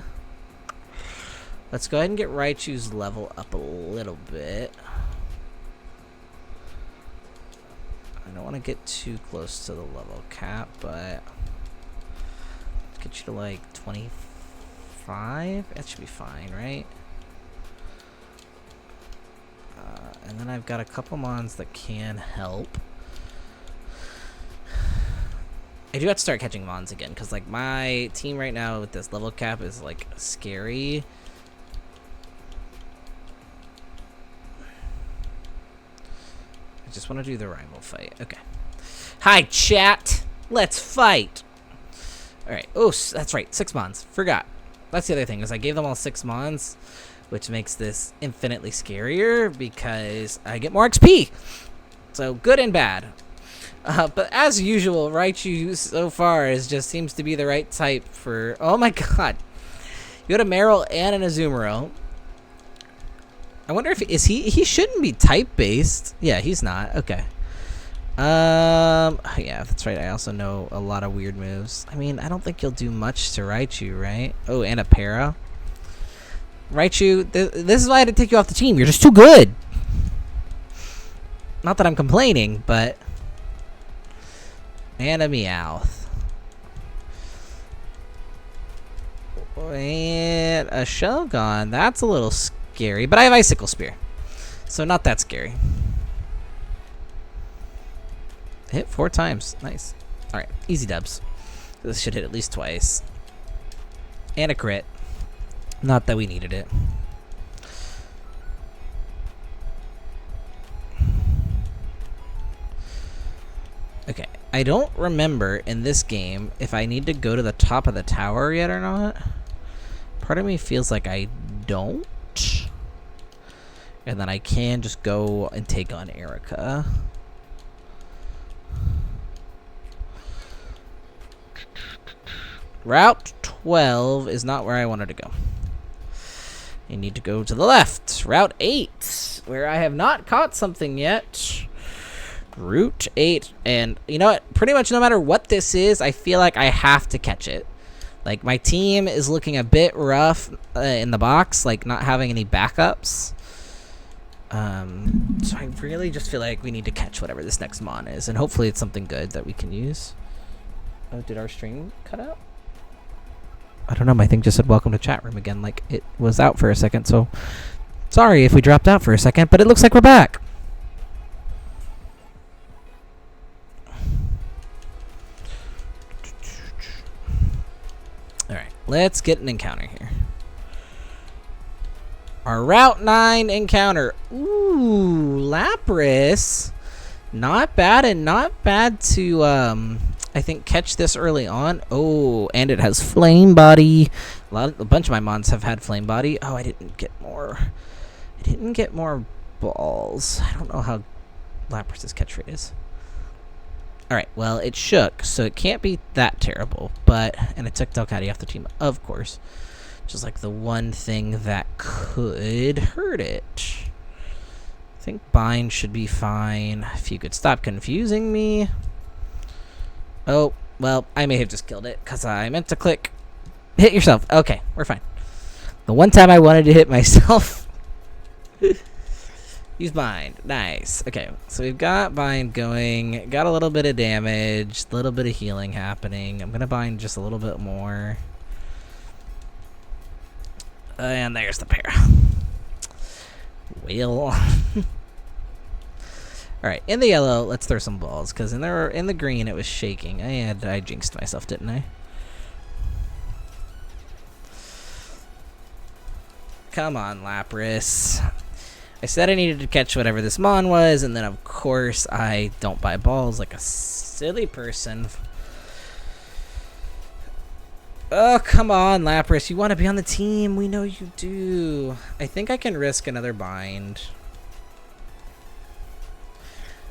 Let's go ahead and get Raichu's level up a little bit. I don't want to get too close to the level cap, but let's get you to like 25. That should be fine, right? And then I've got a couple mons that can help. I do have to start catching mons again, because like my team right now with this level cap is like scary. I just want to do the rival fight. Okay. Hi, chat. Let's fight. All right. Oh, that's right. 6 mons. Forgot. That's the other thing, is I gave them all 6 mons, which makes this infinitely scarier because I get more XP. So good and bad. But as usual, Raichu so far just seems to be the right type for... Oh my god. You got a Meryl and an Azumarill. I wonder if... He shouldn't be type-based. Yeah, he's not. Okay. Yeah, that's right. I also know a lot of weird moves. I mean, I don't think you'll do much to Raichu, right? Oh, and a Para. Raichu, this is why I had to take you off the team. You're just too good. Not that I'm complaining, but... And a Meowth. And a Shogun. That's a little scary. But I have Icicle Spear. So not that scary. Hit 4 times. Nice. Alright. Easy dubs. This should hit at least twice. And a crit. Not that we needed it. Okay. I don't remember in this game if I need to go to the top of the tower yet or not. Part of me feels like I don't. And then I can just go and take on Erica. Route 12 is not where I wanted to go. I need to go to the left. Route 8, where I have not caught something yet. Route 8, and you know what? Pretty much no matter what this is, I feel like I have to catch it. Like, my team is looking a bit rough in the box, like not having any backups. So I really just feel like we need to catch whatever this next mon is, and hopefully it's something good that we can use. Oh, did our stream cut out? I don't know, my thing just said welcome to chat room again, like it was out for a second, so sorry if we dropped out for a second, but it looks like we're back. Alright, let's get an encounter here. Our Route 9 encounter. Ooh, Lapras. Not bad, and not bad to, I think, catch this early on. Oh, and it has Flame Body. A bunch of my mons have had Flame Body. Oh, I didn't get more. I didn't get more balls. I don't know how Lapras's catch rate is. Alright, well, it shook, so it can't be that terrible. But, and it took Delcatty off the team, of course. Just like the one thing that could hurt it. I think Bind should be fine. If you could stop confusing me. Oh, well, I may have just killed it because I meant to click hit yourself. Okay, we're fine. The one time I wanted to hit myself. Use Bind. Nice. Okay, so we've got Bind going. Got a little bit of damage. A little bit of healing happening. I'm going to Bind just a little bit more. And there's the pair. Well. Alright, in the yellow, let's throw some balls. Because in the green, it was shaking. I jinxed myself, didn't I? Come on, Lapras. I said I needed to catch whatever this mon was, and then of course I don't buy balls like a silly person. Oh, come on, Lapras. You want to be on the team. We know you do. I think I can risk another bind.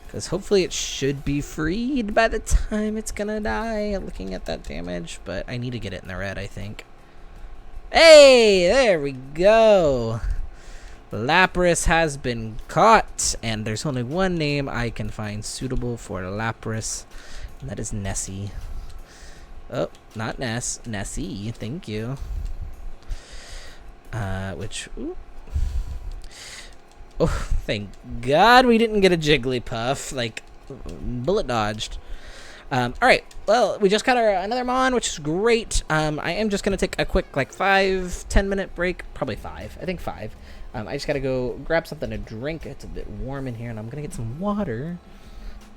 Because hopefully it should be freed by the time it's going to die, looking at that damage. But I need to get it in the red, I think. Hey, there we go. Lapras has been caught. And there's only one name I can find suitable for Lapras. And that is Nessie. Oh, not Ness. Nessie. Thank you. Ooh. Oh, thank God we didn't get a Jigglypuff. Like, bullet dodged. Alright, well, we just got another Mon, which is great. I am just going to take a quick, like, 5-10 minute break. Probably 5. I think 5. I just got to go grab something to drink. It's a bit warm in here, and I'm going to get some water.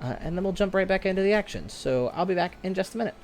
And then we'll jump right back into the action. So I'll be back in just a minute.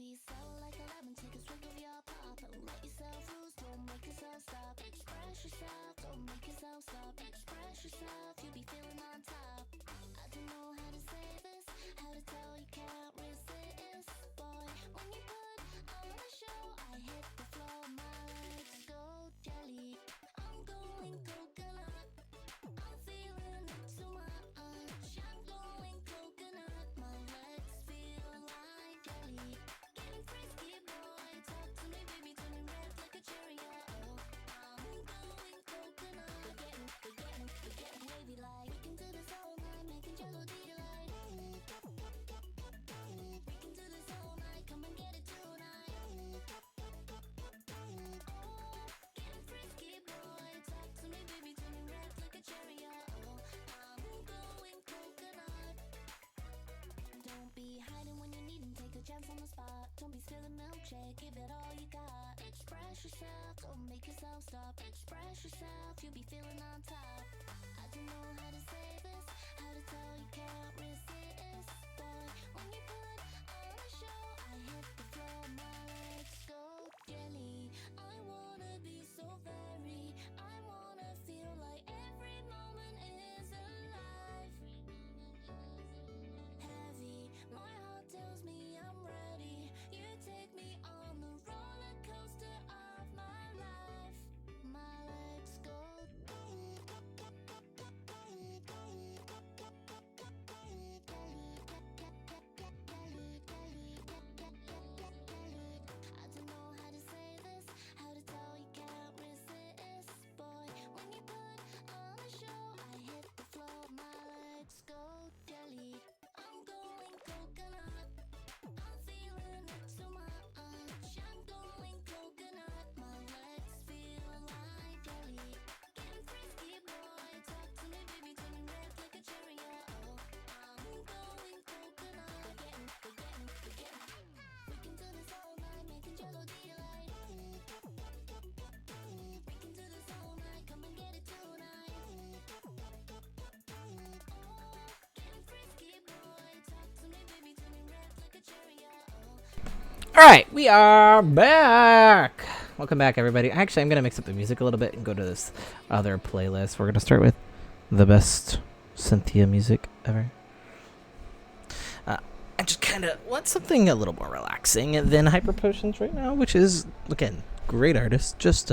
be sour like a lemon, take a swig of your pop. Don't let yourself lose, don't make yourself stop. Express yourself, don't make yourself stop. Express yourself, you'll be feeling on top. I don't know how to say this, how to tell you can't resist. Boy, when you put on a show, I hit the floor, my legs go jelly. I'm going coconut, I'm feeling it too much. I'm going coconut, my legs feel like jelly. Getting frisky, boy, talk to me, baby, turning red like a cherry. Oh, I'm going coconut. We're getting wavy like we can do this all night, making jello delight. We can do this all night, come and get it tonight. Oh, getting frisky, boy, talk to me, baby, turning red like a cherry. Oh, I'm going coconut. Don't be hiding when you need and take a chance on the spot. Don't be spilling milkshake, give it all you got. Express yourself, don't make yourself stop. Express yourself, you'll be feeling on top. I don't know how to say this, how to tell you can't resist. Boy, when you put on a show, I hit the floor, my legs go jelly. I wanna be so very, I wanna feel like every moment is alive. Heavy, my heart tells me I'm ready. You take me on the roller coaster of my life. My legs go. I don't know how to say this, how to tell you can't resist. Boy, when you put on a show, I hit the floor, my legs go jelly. I'm going coconut, I'm feeling it too much. I'm going coconut, my legs feel like jelly. Getting frisky, boy, talk to me, baby, turning red like a cherry. Oh, I'm going coconut. We're getting. We can do this all night, making jello delight. We can do this all night, come and get it tonight. Oh, getting frisky, boy, talk to me, baby, turning red like a cherry. Oh. All right, we are back. Welcome back, everybody. Actually, I'm gonna mix up the music a little bit and go to this other playlist. We're gonna start with the best Cynthia music ever. I just kind of want something a little more relaxing than Hyper Potions right now, which is, again, great artist. Just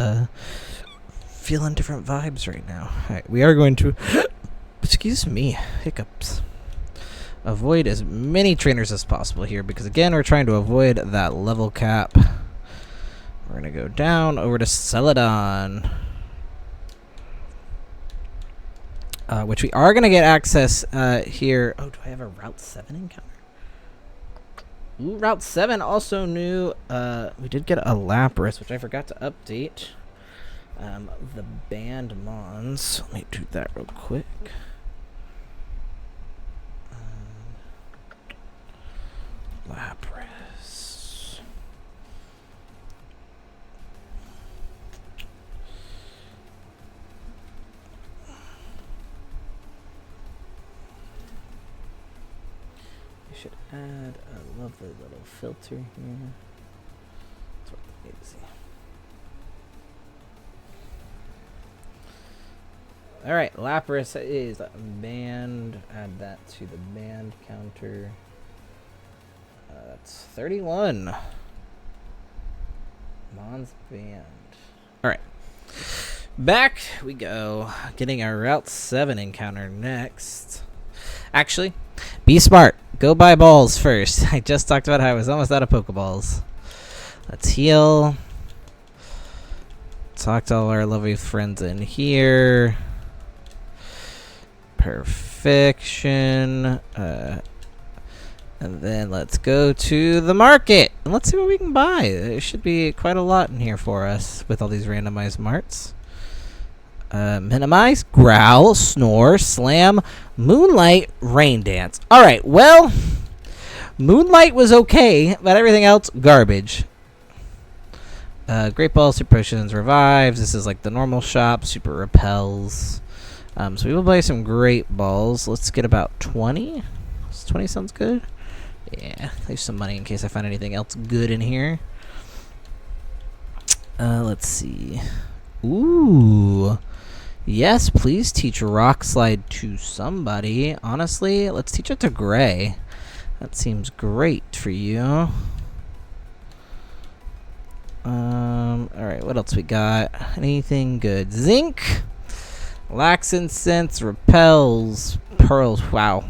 feeling different vibes right now. All right, we are going to, excuse me, hiccups. Avoid as many trainers as possible here because, again, we're trying to avoid that level cap. We're going to go down over to Celadon, which we are going to get access here. Oh, do I have a Route 7 encounter? Ooh, Route 7 also new. We did get a Lapras, which I forgot to update. The banned Mons. Let me do that real quick. Lapras. We should add a lovely little filter here. That's what we need to see. Alright, Lapras is banned. Add that to the banned counter. That's 31. Mon's banned. Alright. Back we go. Getting our Route 7 encounter next. Actually, be smart. Go buy balls first. I just talked about how I was almost out of Pokeballs. Let's heal. Talk to all our lovely friends in here. Perfection. And then let's go to the market. And let's see what we can buy. There should be quite a lot in here for us with all these randomized marts. Minimize, Growl, Snore, Slam, Moonlight, Rain Dance. Alright, well, Moonlight was okay, but everything else, garbage. Great Balls, Super Potions, Revives. This is like the normal shop. Super Repels. So we will buy some Great Balls. Let's get about 20. 20 sounds good. Yeah, there's some money in case I find anything else good in here. Let's see. Ooh. Yes, please teach Rock Slide to somebody. Honestly, let's teach it to Gray. That seems great for you. Alright, what else we got? Anything good? Zinc! Lacks incense, repels, pearls. Wow.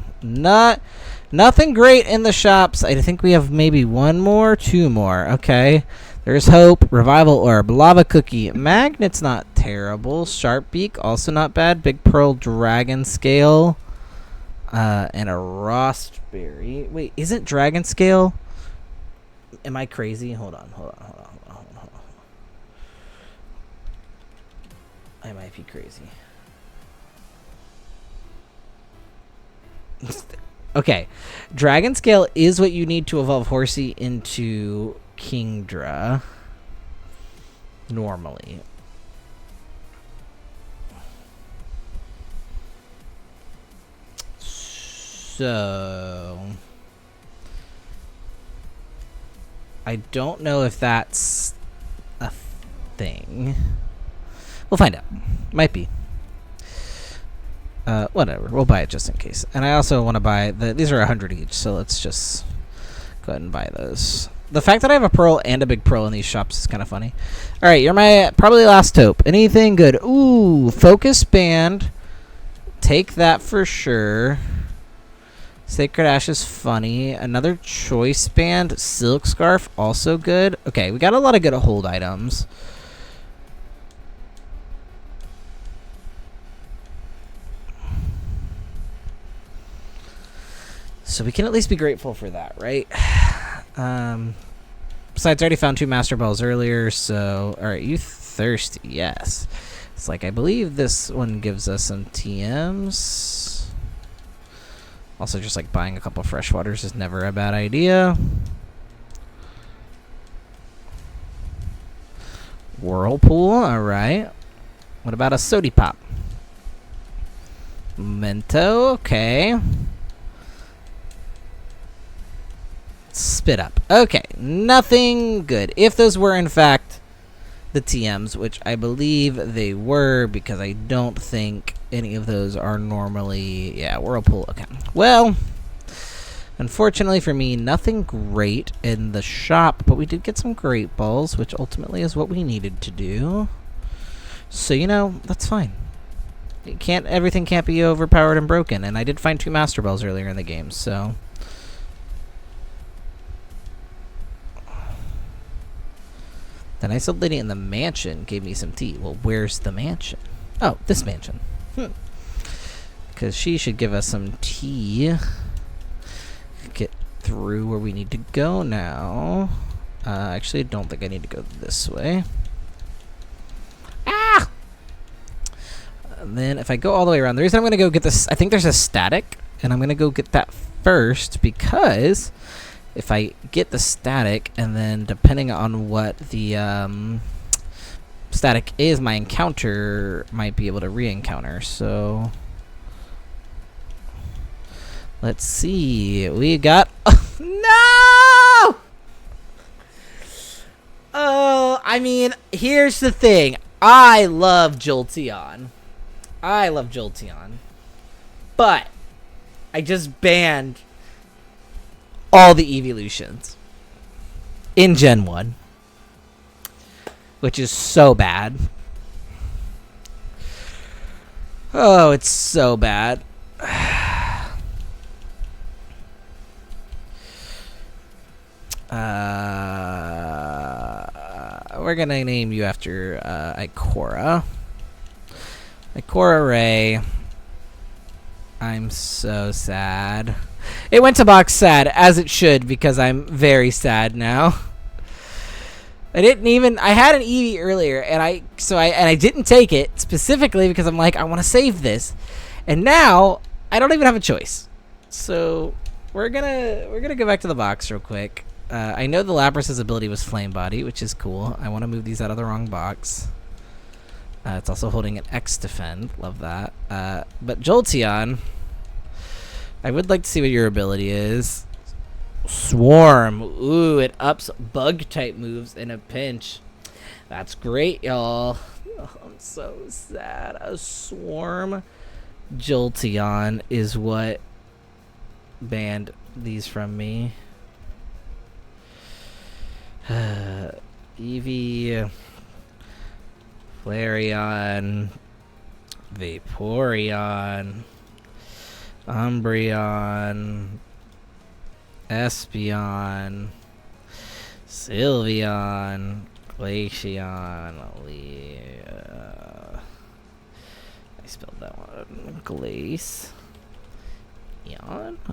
Nothing great in the shops. I think we have maybe two more. Okay. There's hope. Revival orb. Lava cookie. Magnet's not terrible. Sharp beak, also not bad. Big pearl dragon scale. And a rostberry. Wait, isn't dragon scale? Am I crazy? Hold on. I might be crazy. Okay, Dragon Scale is what you need to evolve Horsey into Kingdra. Normally. So I don't know if that's a thing. We'll find out. Might be. Whatever. We'll buy it just in case. And I also want to buy these are 100 each, so let's just go ahead and buy those. The fact that I have a pearl and a big pearl in these shops is kind of funny. All right, you're my probably last hope. Anything good? Ooh, focus band. Take that for sure. Sacred Ash is funny. Another choice band. Silk Scarf, also good. Okay, we got a lot of good hold items. So we can at least be grateful for that, right? Besides, I already found 2 Master Balls earlier, so... Alright, you thirsty, yes. It's like, I believe this one gives us some TMs. Also, just like buying a couple fresh waters is never a bad idea. Whirlpool, alright. What about a Sody Pop? Memento, okay. Spit up. Okay, nothing good. If those were, in fact, the TMs, which I believe they were, because I don't think any of those are normally... Yeah, Whirlpool, okay. Well, unfortunately for me, nothing great in the shop, but we did get some great balls, which ultimately is what we needed to do. So, you know, that's fine. Everything can't be overpowered and broken, and I did find 2 Master Balls earlier in the game, so... The nice old lady in the mansion gave me some tea. Well, where's the mansion? Oh, this mansion. Because she should give us some tea. Get through where we need to go now. Actually, I don't think I need to go this way. Ah! And then if I go all the way around, the reason I'm going to go get this... I think there's a static, and I'm going to go get that first because... If I get the static, and then depending on what the static is, my encounter might be able to re-encounter. So let's see. We got no. Oh, I mean, here's the thing. I love Jolteon. But I just banned all the evolutions in Gen 1, which is so bad. Oh, it's so bad. We're gonna name you after Ikora. Ikora Ray. I'm so sad. It went to box sad, as it should, because I'm very sad now. I had an Eevee earlier, and I didn't take it specifically because I'm like, I want to save this, and now I don't even have a choice. So we're gonna go back to the box real quick. I know the Labras's ability was Flame Body, which is cool. I want to move these out of the wrong box. It's also holding an X Defend. Love that. But Jolteon, I would like to see what your ability is. Swarm. Ooh, it ups bug type moves in a pinch. That's great, y'all. Oh, I'm so sad. A Swarm Jolteon is what banned these from me. Eevee, Flareon, Vaporeon, Umbreon, Espeon, Sylveon, Glaceon, I spelled that one. Glaceon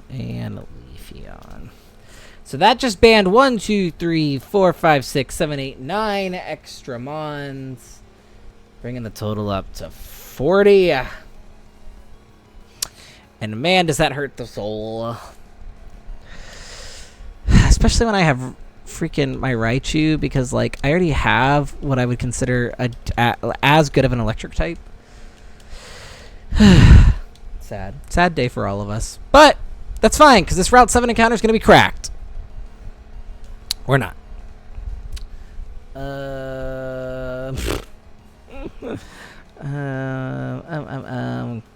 and Leafeon. So that just banned 1, 2, 3, 4, 5, 6, 7, 8, 9 extra mons, bringing the total up to 40. And man, does that hurt the soul. Especially when I have freaking my Raichu, because like I already have what I would consider as good of an electric type. Sad day for all of us, but that's fine because this Route 7 encounter is going to be cracked. Or not.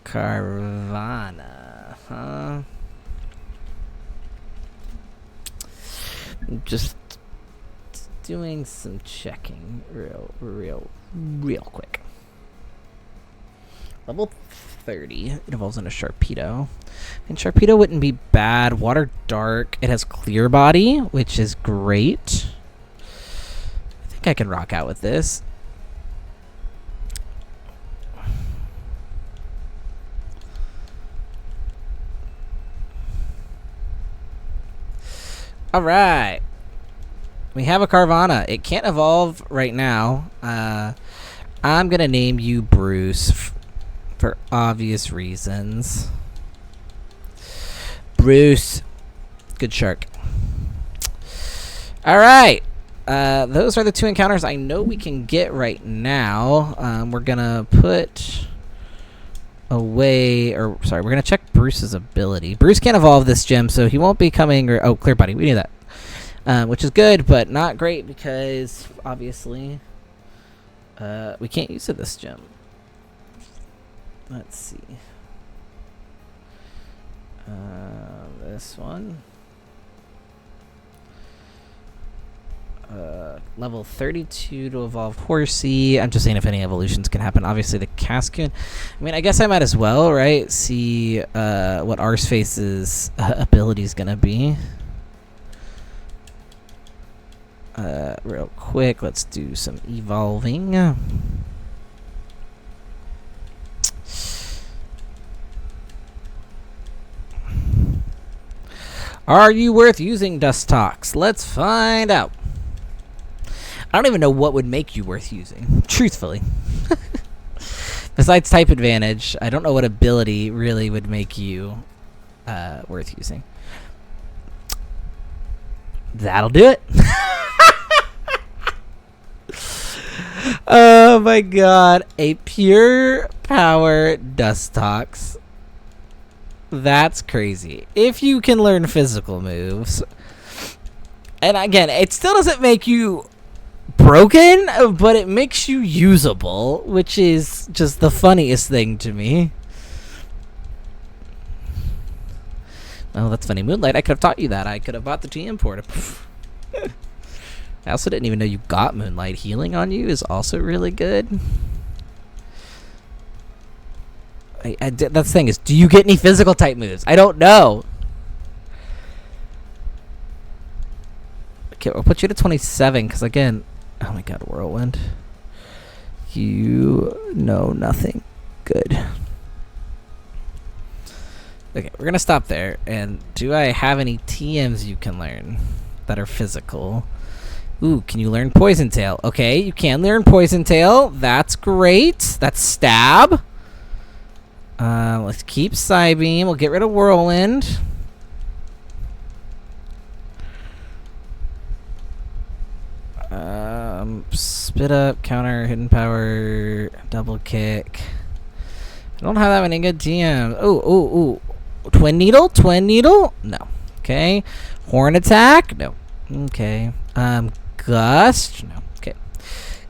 Carvana, huh? Just doing some checking real quick. Level 30. It evolves into Sharpedo. And Sharpedo wouldn't be bad. Water Dark. It has Clear Body, which is great. I think I can rock out with this. All right. We have a Carvana. It can't evolve right now. I'm going to name you Bruce for obvious reasons. Bruce. Good shark. All right. Those are the 2 encounters I know we can get right now. We're going to put away, or sorry, we're going to check Bruce's ability. Bruce can't evolve this gym, so he won't be coming, or, oh, Clear Body. We knew that. Which is good, but not great because, obviously, we can't use it this gym. Let's see. This one. Level 32 to evolve Horsey. I'm just saying if any evolutions can happen. Obviously, the Cascoon. I mean, I guess I might as well, right? See what Arseface's ability is going to be. Real quick, let's do some evolving. Are you worth using, Dustox? Let's find out. I don't even know what would make you worth using, truthfully. Besides type advantage, I don't know what ability really would make you worth using. That'll do it. Oh my god. A pure power Dustox. That's crazy. If you can learn physical moves. And again, it still doesn't make you broken, but it makes you usable, which is just the funniest thing to me. Oh, that's funny. Moonlight, I could have taught you that. I could have bought the TM port. I also didn't even know you got Moonlight. Healing on you is also really good. That's the thing is, do you get any physical type moves? I don't know. Okay, we'll put you to 27, because again, oh my god, Whirlwind. You know nothing good. Okay, we're going to stop there. And do I have any TMs you can learn that are physical? Ooh, can you learn Poison Tail? Okay, you can learn Poison Tail. That's great. That's Stab. Let's keep Psybeam. We'll get rid of Whirlwind. Spit Up, Counter, Hidden Power, Double Kick. I don't have that many good TMs. Ooh. Twin Needle? No. Okay. Horn attack? No. Okay. Gust? No. Okay.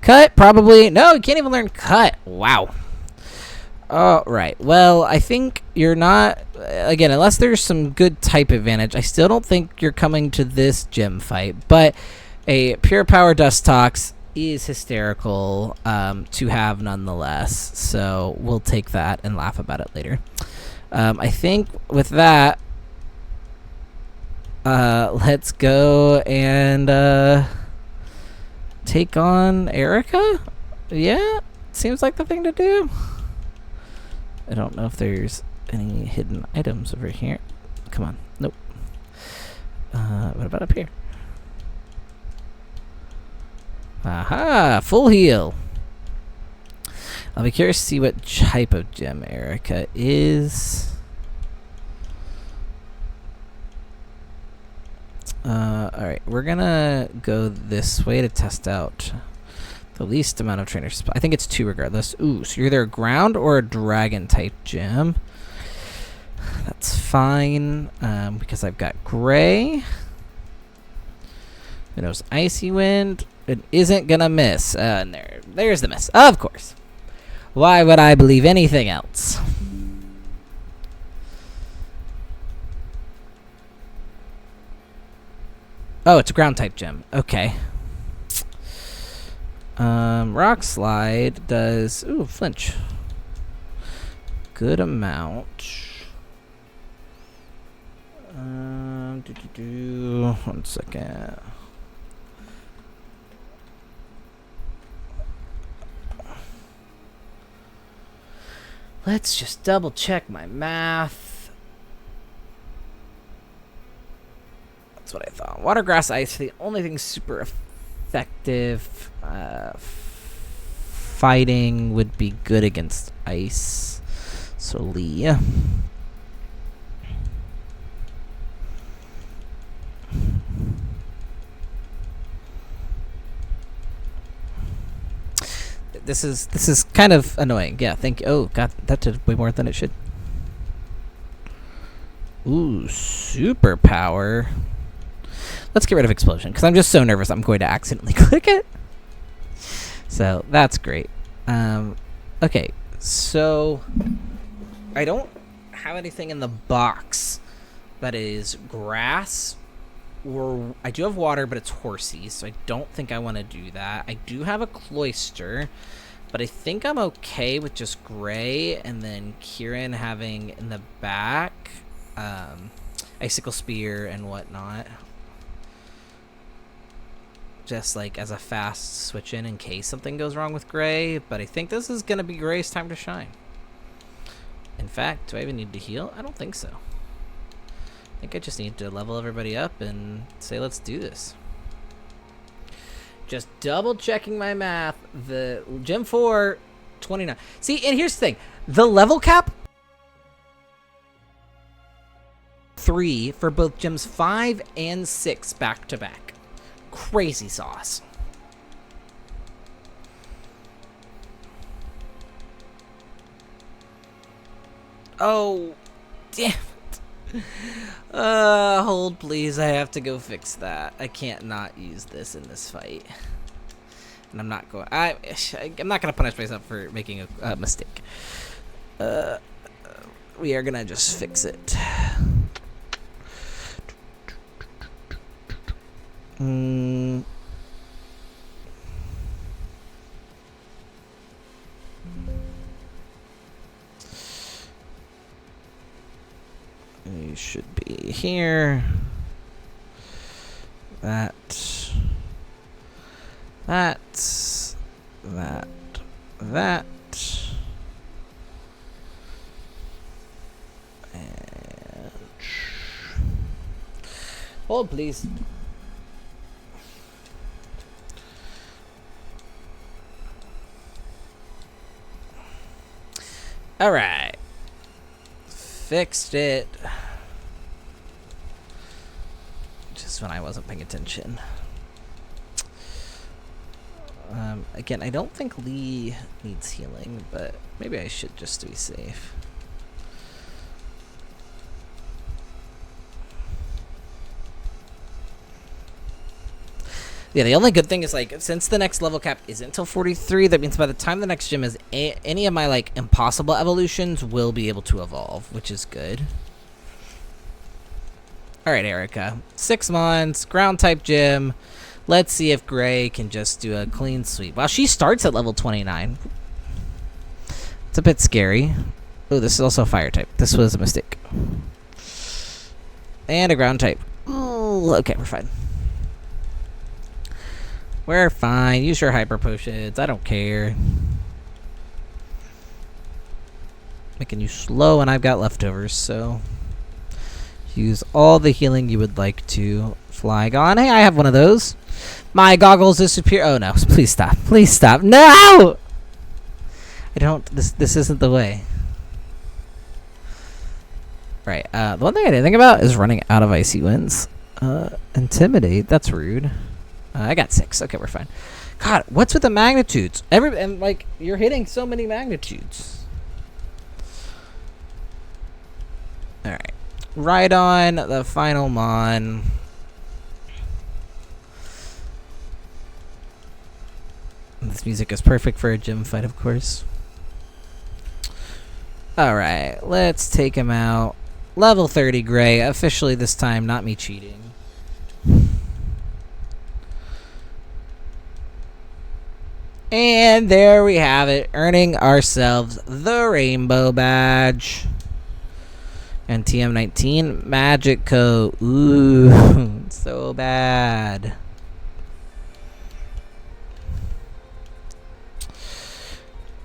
Cut? Probably. No, you can't even learn cut. Wow. All right. Well, I think you're not... Again, unless there's some good type advantage, I still don't think you're coming to this gym fight. But a Pure Power Dustox is hysterical to have nonetheless. So we'll take that and laugh about it later. I think with that, let's go and take on Erica. Yeah, seems like the thing to do. I don't know if there's any hidden items over here. Come on. Nope. What about up here? Aha! Full heal. I'll be curious to see what type of gem Erica is. Alright, we're gonna go this way to test out the least amount of trainers. I think it's 2 regardless. Ooh, so you're either a ground or a dragon type gem. That's fine, because I've got gray. Who knows? Icy wind. It isn't gonna miss. And there's the miss. Of course. Why would I believe anything else? Oh, it's a ground type gem. Okay. Rock slide does flinch. Good amount. 1 second. Let's just double check my math. That's what I thought. Water, grass, ice. The only thing super effective fighting would be good against ice. So Lee. This is kind of annoying. Yeah, thank you. Oh god, that did way more than it should. Ooh, superpower. Let's get rid of explosion, because I'm just so nervous I'm going to accidentally click it. So, that's great. Okay, so I don't have anything in the box that is grass, or I do have water, but it's horsey, so I don't think I want to do that. I do have a cloister, but I think I'm okay with just gray, and then Kieran having in the back icicle spear and whatnot. Just like as a fast switch in case something goes wrong with gray, but I think this is gonna be gray's time to shine. In fact, do I even need to heal? I don't think so. I think I just need to level everybody up and say let's do this. Just double checking my math. The Gem 4, 29. See, and here's the thing. The level cap 3 for both Gems 5 and 6 back to back. Crazy sauce. Oh, damn it. Hold please. I have to go fix that. I can't not use this in this fight. And I'm not going. I'm not gonna punish myself for making a mistake. We are gonna just fix it. You should be here. That. And hold please. All right. Fixed it. Just when I wasn't paying attention. Again, I don't think Lee needs healing, but maybe I should just to be safe. Yeah, the only good thing is, like, since the next level cap isn't until 43, that means by the time the next gym is any of my, like, impossible evolutions will be able to evolve, which is good. Alright, Erica. 6 months, ground type gym. Let's see if Gray can just do a clean sweep. Wow, she starts at level 29. It's a bit scary. Oh, this is also a fire type. This was a mistake. And a ground type. Oh, okay, we're fine. We're fine. Use your hyper potions. I don't care. Making you slow, and I've got leftovers, so use all the healing you would like to. Flygon. Hey, I have one of those. My goggles disappear. Oh no! Please stop! Please stop! No! I don't. This isn't the way. Right. The one thing I didn't think about is running out of icy winds. Intimidate. That's rude. I got 6. Okay, we're fine. God, what's with the magnitudes? And like you're hitting so many magnitudes. All right. Right on the final mon. This music is perfect for a gym fight, of course. Alright, let's take him out. Level 30 Gray, officially this time, not me cheating. And there we have it, earning ourselves the Rainbow Badge. And TM19, Magic Coat. Ooh, so bad.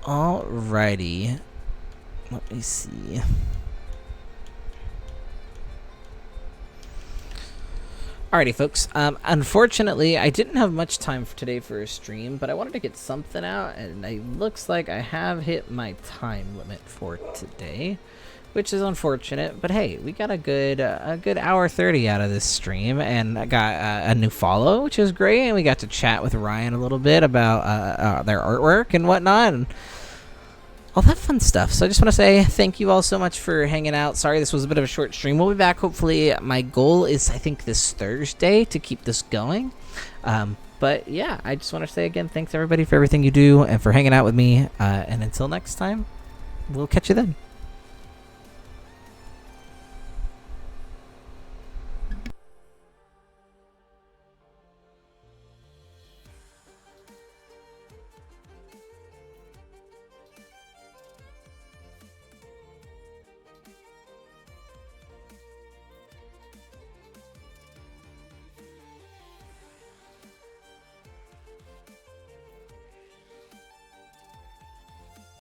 Alrighty. Let me see. Alrighty, folks. Unfortunately, I didn't have much time for today for a stream, but I wanted to get something out, and it looks like I have hit my time limit for today, which is unfortunate. But hey, we got a good hour 30 out of this stream, and I got a new follow, which is great, and we got to chat with Ryan a little bit about their artwork and whatnot, and all that fun stuff. So I just want to say thank you all so much for hanging out. Sorry this was a bit of a short stream. We'll be back hopefully. My goal is, I think, this Thursday to keep this going. But yeah, I just want to say again, thanks everybody for everything you do and for hanging out with me. And until next time, we'll catch you then.